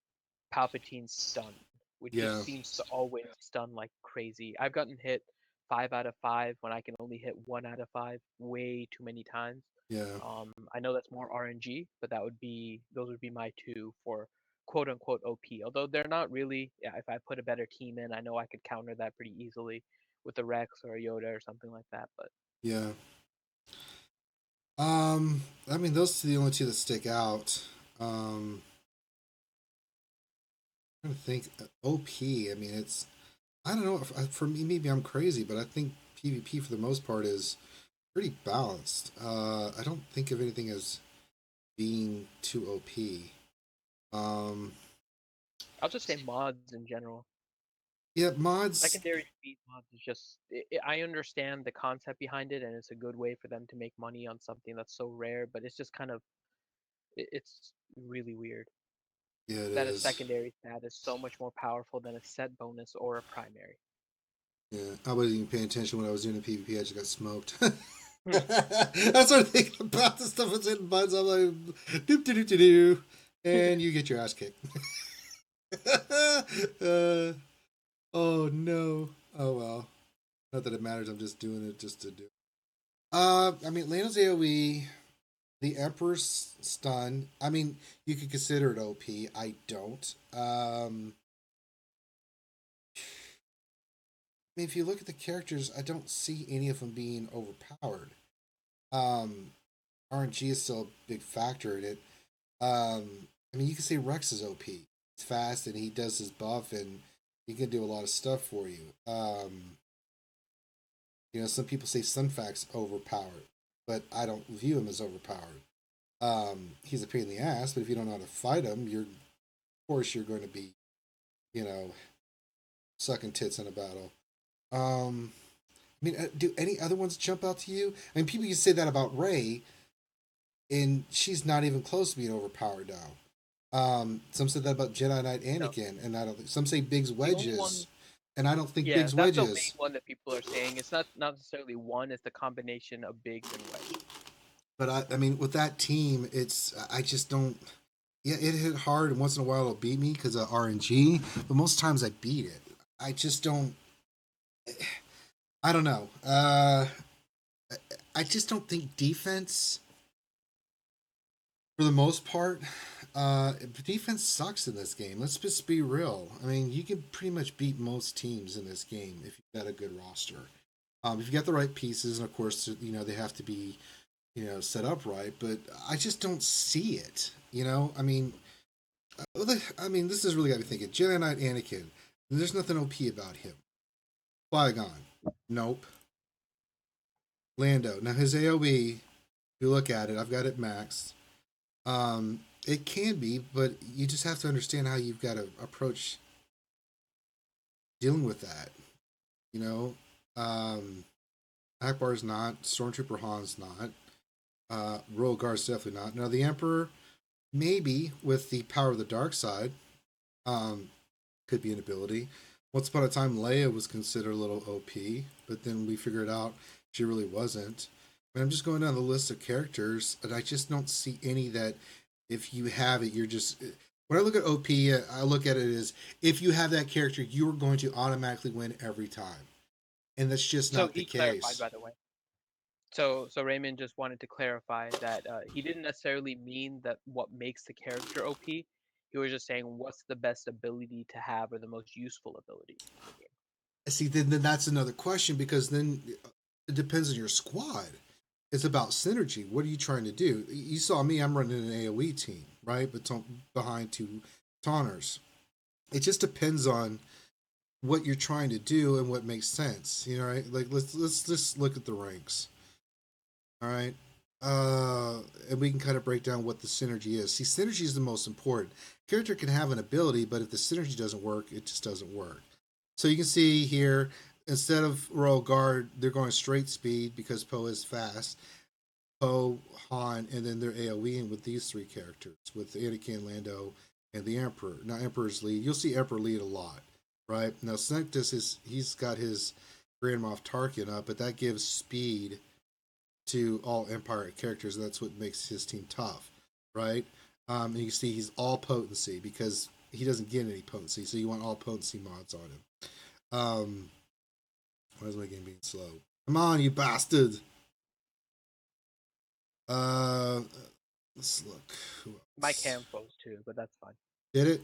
Palpatine's stun, which Yeah, just seems to always stun like crazy. I've gotten hit 5 out of 5 when I can only hit 1 out of 5 way too many times. yeah, I know that's more RNG, but those would be my two for quote unquote OP. Although they're not really. Yeah, if I put a better team in, I know I could counter that pretty easily with a Rex or a Yoda or something like that. But yeah. I mean, those are the only two that stick out. I'm trying to think. OP. I mean, it's. I don't know. For me, maybe I'm crazy, but I think PvP for the most part is pretty balanced. I don't think of anything as being too OP. Um, I'll just say mods in general. yeah, mods. Secondary speed mods is just. I understand the concept behind it, and it's a good way for them to make money on something that's so rare. But it's just kind of. It's really weird Yeah, it that a is. secondary stat is so much more powerful than a set bonus or a primary. Yeah, I wasn't even paying attention when I was doing the PvP. I just got smoked. Hmm. That's what I think about the stuff that's hitting buttons. I'm like, doop doo doo doo doo, and you get your ass kicked. uh, oh no. Oh well. Not that it matters. I'm just doing it just to do. I mean, Lano's AOE, the Emperor's stun. I mean, you could consider it OP. I don't. I mean, if you look at the characters, I don't see any of them being overpowered. Um, RNG is still a big factor in it. I mean, you can say Rex is OP. It's fast and he does his buff and he can do a lot of stuff for you. You know, some people say Sunfax overpowered, but I don't view him as overpowered. He's a pain in the ass, but if you don't know how to fight him, of course you're going to be, you know, sucking tits in a battle. I mean, do any other ones jump out to you? I mean, people can say that about Rey, and she's not even close to being overpowered now. Some said that about Jedi Knight No, Anakin, and I don't think some say Biggs the only one. Wedges, and I don't think Yeah, Biggs that's the main Wedges. one that people are saying. It's not necessarily one. It's the combination of Biggs and Wedge. But I mean, with that team, I just don't. Yeah, it hit hard, and once in a while it'll beat me because of RNG. But most times I beat it. I just don't. I don't know. I just don't think defense, for the most part, defense sucks in this game. Let's just be real. I mean, you can pretty much beat most teams in this game if you've got a good roster. If you got the right pieces, and of course, you know they have to be, you know, set up right. But I just don't see it. You know, I mean, this is really got me thinking. Jedi Knight Anakin. There's nothing OP about him. Qui-Gon. Nope. Lando. Now his AOE. If you look at it, I've got it maxed. It can be, but you just have to understand how you've got to approach dealing with that. You know, Akbar's not. Stormtrooper Han's not. Royal Guard's definitely not. Now the Emperor. maybe with the power of the dark side, could be an ability. Once upon a time, Leia was considered a little OP, but then we figured out she really wasn't. And I'm just going down the list of characters, and I just don't see any that if you have it, you're just. When I look at OP, I look at it as if you have that character, you are going to automatically win every time. And that's just So not the he clarified, case. by the way. So Raymond just wanted to clarify that he didn't necessarily mean that what makes the character OP. He was just saying what's the best ability to have or the most useful ability in the game. See, then that's another question because then it depends on your squad. It's about synergy. What are you trying to do? You saw me, I'm running an AoE team, right? But behind two taunters. It just depends on what you're trying to do and what makes sense. You know, right? Like let's just look at the ranks. All right. And we can kind of break down what the synergy is. See, synergy is the most important. Character can have an ability, but if the synergy doesn't work, it just doesn't work. So you can see here, instead of Royal Guard, they're going straight speed because Poe is fast. Poe, Han, and then they're AoEing with these three characters, with Anakin, Lando, and the Emperor. Now, Emperor's lead. You'll see Emperor lead a lot, right? Now, Sanctus he's got his Grand Moff Tarkin up, but that gives speed to all Empire characters. That's what makes his team tough, right? And you can see he's all potency because he doesn't get any potency, so you want all potency mods on him. Why is my game being slow? Come on, you bastard! Let's look. My cam froze too, but that's fine. Did it?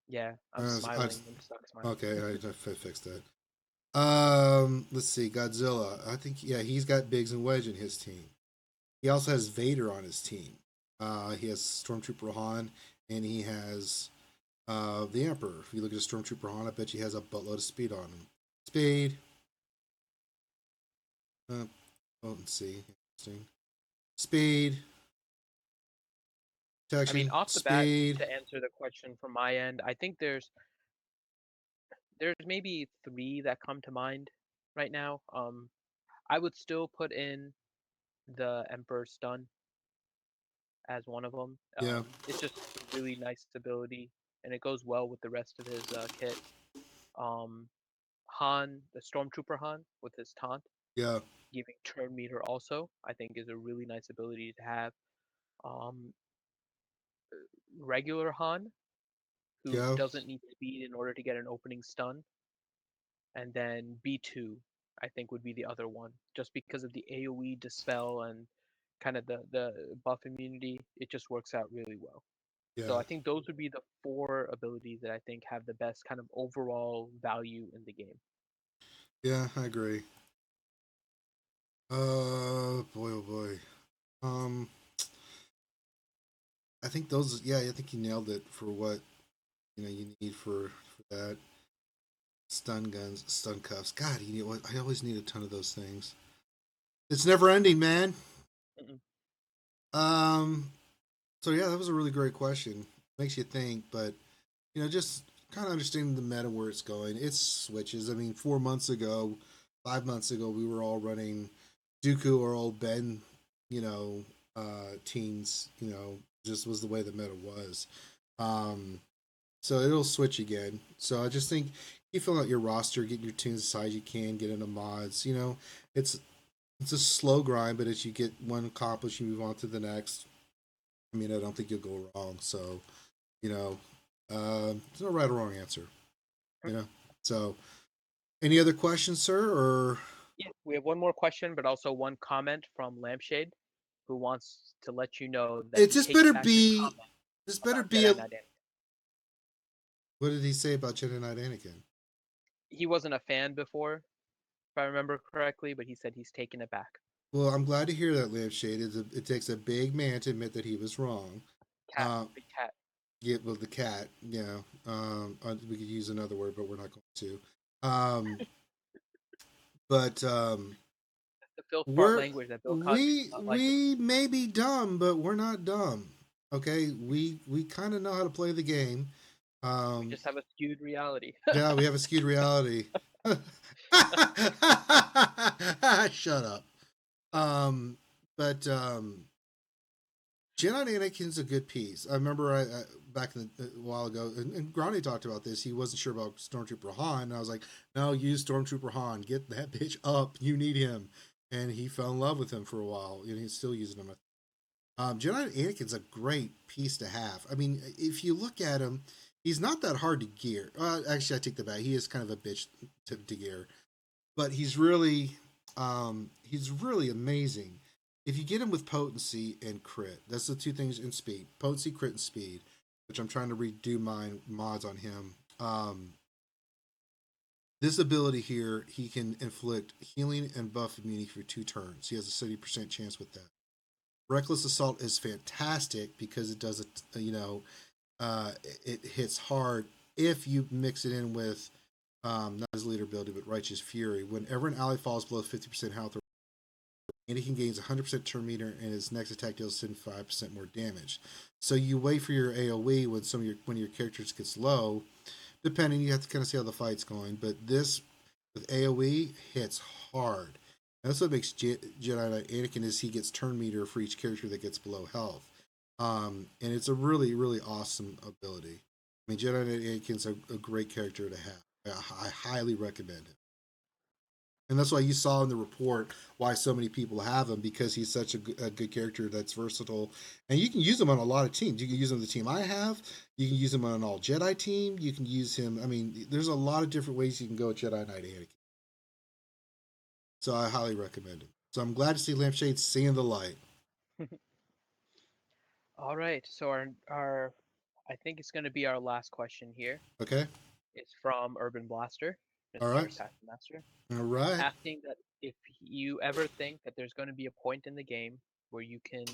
Yeah, I'm smiling. I'm stuck smiling. Okay, I fixed that. Let's see. Godzilla. I think he's got Biggs and Wedge in his team. He also has Vader on his team. He has Stormtrooper Han, and he has the Emperor. If you look at a Stormtrooper Han, I bet he has a buttload of speed on him. Speed. Potency. Interesting. Speed. Protection. I mean, off the speed. bat, to answer the question from my end, I think there's maybe 3 that come to mind right now. I would still put in the Emperor Stun as one of them. Yeah. It's just a really nice ability, and it goes well with the rest of his kit. Han, the Stormtrooper Han, with his taunt, Yeah. giving turn meter also, I think is a really nice ability to have. Regular Han, who Yeah. doesn't need speed in order to get an opening stun, and then B2, I think would be the other one, just because of the AoE dispel and kind of the buff immunity. It just works out really well. Yeah. So I think those would be the 4 abilities that I think have the best kind of overall value in the game. Yeah, I agree. Boy, oh boy. I think those. Yeah, I think you nailed it for what you need for that. Stun guns, stun cuffs. God, you need what? I always need a ton of those things. It's never ending, man. Mm-mm. So yeah, that was a really great question. Makes you think, but just kind of understanding the meta where it's going. It switches. I mean, 4 months ago, 5 months ago, we were all running Dooku or old Ben, teams. Just was the way the meta was. So it'll switch again. So I just think you fill out your roster, get your tunes as high as you can, get into mods. It's a slow grind, but as you get one accomplished, you move on to the next. I mean, I don't think you'll go wrong. So, there's no right or wrong answer. So, any other questions, sir? Or yeah, we have one more question, but also one comment from Lampshade, who wants to let you know that it just better be. This better be. What did he say about Jedi Knight Anakin? He wasn't a fan before, if I remember correctly, but he said he's taken it back. Well, I'm glad to hear that, Lampshade. It takes a big man to admit that he was wrong. Big cat. Yeah, well, the cat. Yeah. We could use another word, but we're not going to. But The Phil Fart language that Bill Cosby does not like. We may be dumb, but we're not dumb. Okay, we kind of know how to play the game. We just have a skewed reality. Yeah, we have a skewed reality. Shut up. But Jedi Anakin's a good piece. I remember I back a while ago, and Grande talked about this. He wasn't sure about Stormtrooper Han, and I was like, "No, use Stormtrooper Han. Get that bitch up. You need him." And he fell in love with him for a while, and he's still using him. Jedi Anakin's a great piece to have. I mean, if you look at him, he's not that hard to gear. Actually, I take that back. He is kind of a bitch to gear, but he's really amazing. If you get him with potency and crit, that's the two things in speed: potency, crit, and speed. Which I'm trying to redo my mods on him. This ability here, he can inflict healing and buff immunity for 2 turns. He has a 70% chance with that. Reckless Assault is fantastic because it does it hits hard if you mix it in with not his leader ability, but Righteous Fury. Whenever an ally falls below 50% health, Anakin gains 100% turn meter, and his next attack deals 75% more damage. So you wait for your AOE when your characters gets low. Depending, you have to kind of see how the fight's going. But this with AOE hits hard. That's what makes Jedi Anakin is he gets turn meter for each character that gets below health. And it's a really, really awesome ability. I mean, Jedi Anakin's a great character to have. I highly recommend it. And that's why you saw in the report why so many people have him, because he's such a good character that's versatile. And you can use him on a lot of teams. You can use him on the team I have. You can use him on an all Jedi team. You can use him. I mean, there's a lot of different ways you can go with Jedi Knight Anakin. So I highly recommend it. So I'm glad to see Lampshade seeing the light. All right. So our I think it's going to be our last question here. Okay? It's from Urban Blaster, All Mr. right. Assassin Master, All right. asking that if you ever think that there's going to be a point in the game where you can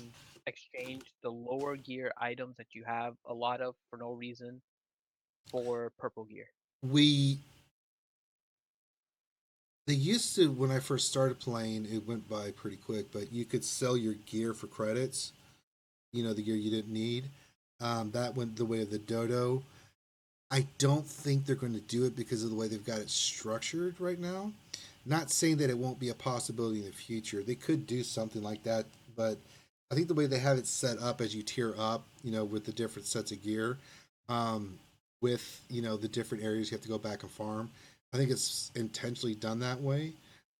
exchange the lower gear items that you have a lot of for no reason for purple gear. They used to, when I first started playing, it went by pretty quick, but you could sell your gear for credits, the gear you didn't need. That went the way of the dodo. I don't think they're going to do it because of the way they've got it structured right now. Not saying that it won't be a possibility in the future. They could do something like that, but I think the way they have it set up as you tier up, with the different sets of gear, with the different areas you have to go back and farm. I think it's intentionally done that way.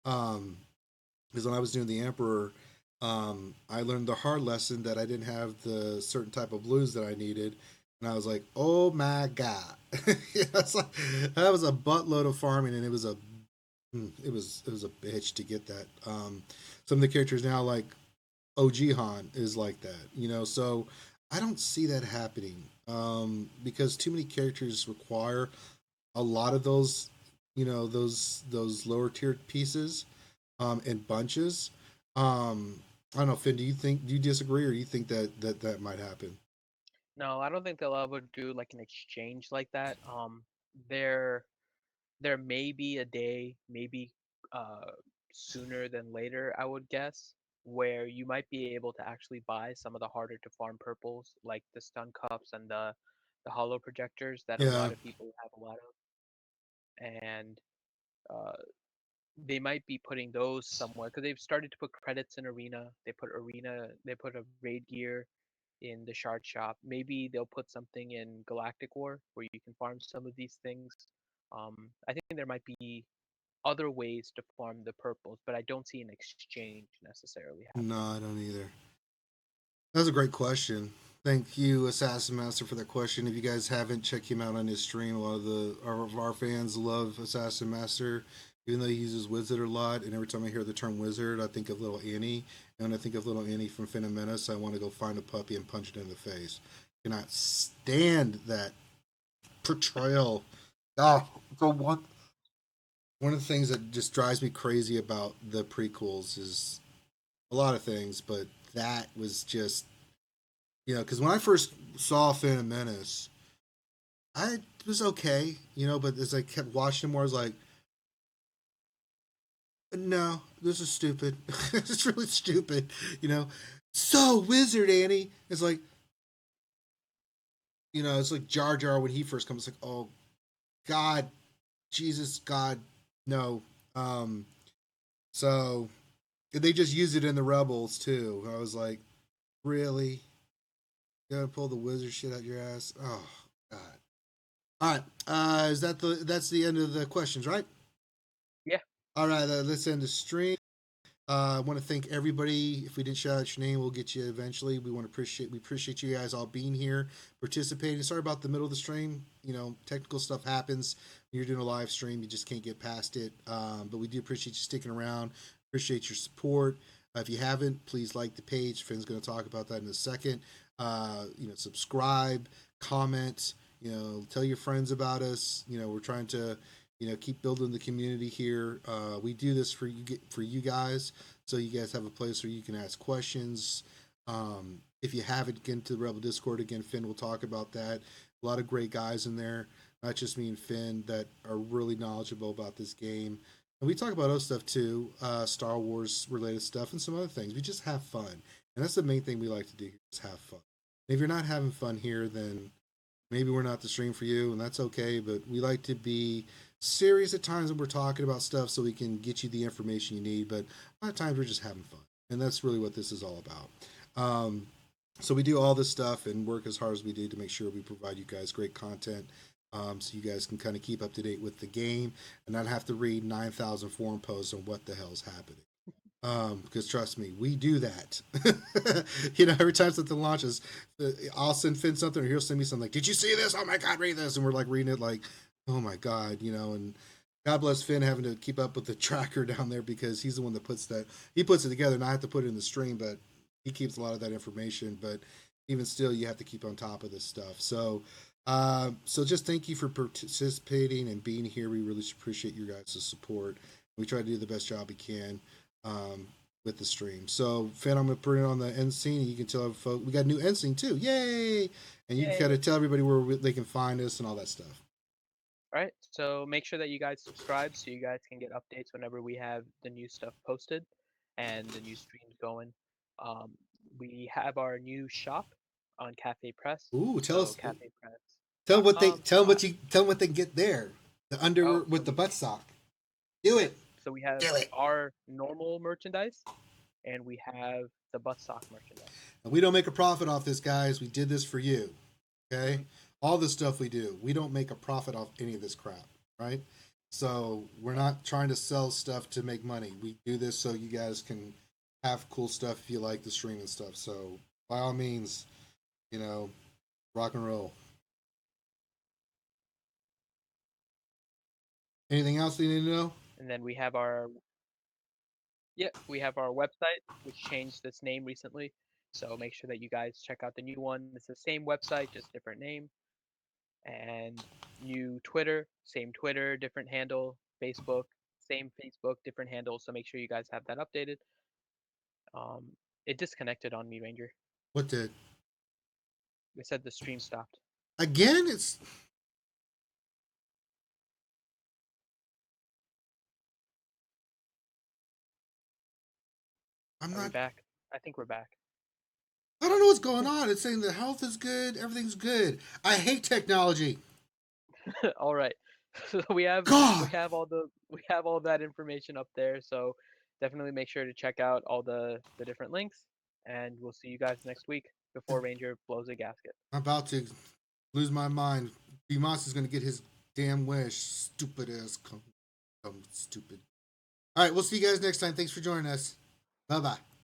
Because when I was doing the Emperor, I learned the hard lesson that I didn't have the certain type of blues that I needed, and I was like, "Oh my god!" That was a buttload of farming, and it was a bitch to get that. Some of the characters now, like OG Han, is like that, So I don't see that happening because too many characters require a lot of those, those lower tiered pieces in bunches. I don't know, Finn. Do you disagree, or do you think that might happen? No, I don't think they'll ever do like an exchange like that. There there may be a day, maybe uh sooner than later, I would guess, where you might be able to actually buy some of the harder to farm purples, like the stun cups and the hollow projectors that a Yeah, lot of people have a lot of, and uh they might be putting those somewhere because they've started to put credits in arena. They put a raid gear in the shard shop. Maybe they'll put something in Galactic War where you can farm some of these things. I think there might be other ways to farm the purples, but I don't see an exchange necessarily no, happening. I don't either. That's a great question. Thank you, Assassin Master, for that question. If you guys haven't, check him out on his stream. A lot of our fans love Assassin Master, even though he uses wizard a lot. And every time I hear the term wizard, I think of little Annie. And when I think of little Annie from Phantom Menace, I want to go find a puppy and punch it in the face. Cannot stand that portrayal. For one of the things that just drives me crazy about the prequels is a lot of things, but that was just because when I first saw Phantom Menace, I was okay, but as I kept watching more, I was like, no, this is stupid. It's really stupid, So Wizard Annie is like, it's like Jar Jar when he first comes, like, oh God, Jesus, God, no. So they just use it in the Rebels too. I was like, really? You gotta pull the wizard shit out your ass. Oh God. All right. That's the end of the questions, right? Yeah. All right. Let's end the stream. I want to thank everybody. If we didn't shout out your name, we'll get you eventually. We appreciate you guys all being here, participating. Sorry about the middle of the stream. You know, technical stuff happens. When you're doing a live stream, you just can't get past it. But we do appreciate you sticking around. Appreciate your support. If you haven't, please like the page. Finn's going to talk about that in a second. Subscribe, comment. Tell your friends about us. We're trying to keep building the community here. We do this for you guys, so you guys have a place where you can ask questions. If you haven't, get into the Rebel Discord again. Finn will talk about that. A lot of great guys in there, not just me and Finn, that are really knowledgeable about this game. And we talk about other stuff too, Star Wars related stuff and some other things. We just have fun, and that's the main thing we like to do here, is have fun. And if you're not having fun here, then maybe we're not the stream for you, and that's okay. But we like to be serious at times when we're talking about stuff, so we can get you the information you need. But a lot of times we're just having fun, and that's really what this is all about. So we do all this stuff and work as hard as we do to make sure we provide you guys great content, so you guys can kind of keep up to date with the game and not have to read 9,000 forum posts on what the hell's happening. Because trust me, we do that. Every time something launches, I'll send Finn something, or he'll send me something like, "Did you see this? Oh my God, read this!" And we're like reading it, like, "Oh my God," And God bless Finn having to keep up with the tracker down there, because he's the one that puts it together, and I have to put it in the stream, but he keeps a lot of that information. But even still, you have to keep on top of this stuff. So just thank you for participating and being here. We really appreciate your guys' support. We try to do the best job we can with the stream. So Finn, I'm gonna put it on the end scene, and you can tell folks we got a new end scene too. Yay! And you can kind of tell everybody where they can find us and all that stuff. All right. So make sure that you guys subscribe so you guys can get updates whenever we have the new stuff posted and the new streams going. We have our new shop on Cafe Press. Ooh, tell us. Cafe Press. Tell them what they can get there. The underwear with the butt sock. Do it. So we have our normal merchandise, and we have the butt sock merchandise. And we don't make a profit off this, guys. We did this for you. Okay? All the stuff we do, we don't make a profit off any of this crap, right? So we're not trying to sell stuff to make money. We do this so you guys can have cool stuff if you like the stream and stuff. So by all means, rock and roll. Anything else you need to know? And then we have our website, which changed its name recently. So make sure that you guys check out the new one. It's the same website, just different name. And new Twitter, same Twitter, different handle. Facebook, same Facebook, different handle. So make sure you guys have that updated. It disconnected on me, Ranger. What did? They said the stream stopped. Again? Are we back? I think we're back. I don't know what's going on. It's saying the health is good, everything's good. I hate technology. All right. So we have all that information up there. So definitely make sure to check out all the different links, and we'll see you guys next week before Ranger blows a gasket. I'm about to lose my mind. B-Moss is going to get his damn wish. Stupid ass. Stupid. All right, we'll see you guys next time. Thanks for joining us. Bye-bye.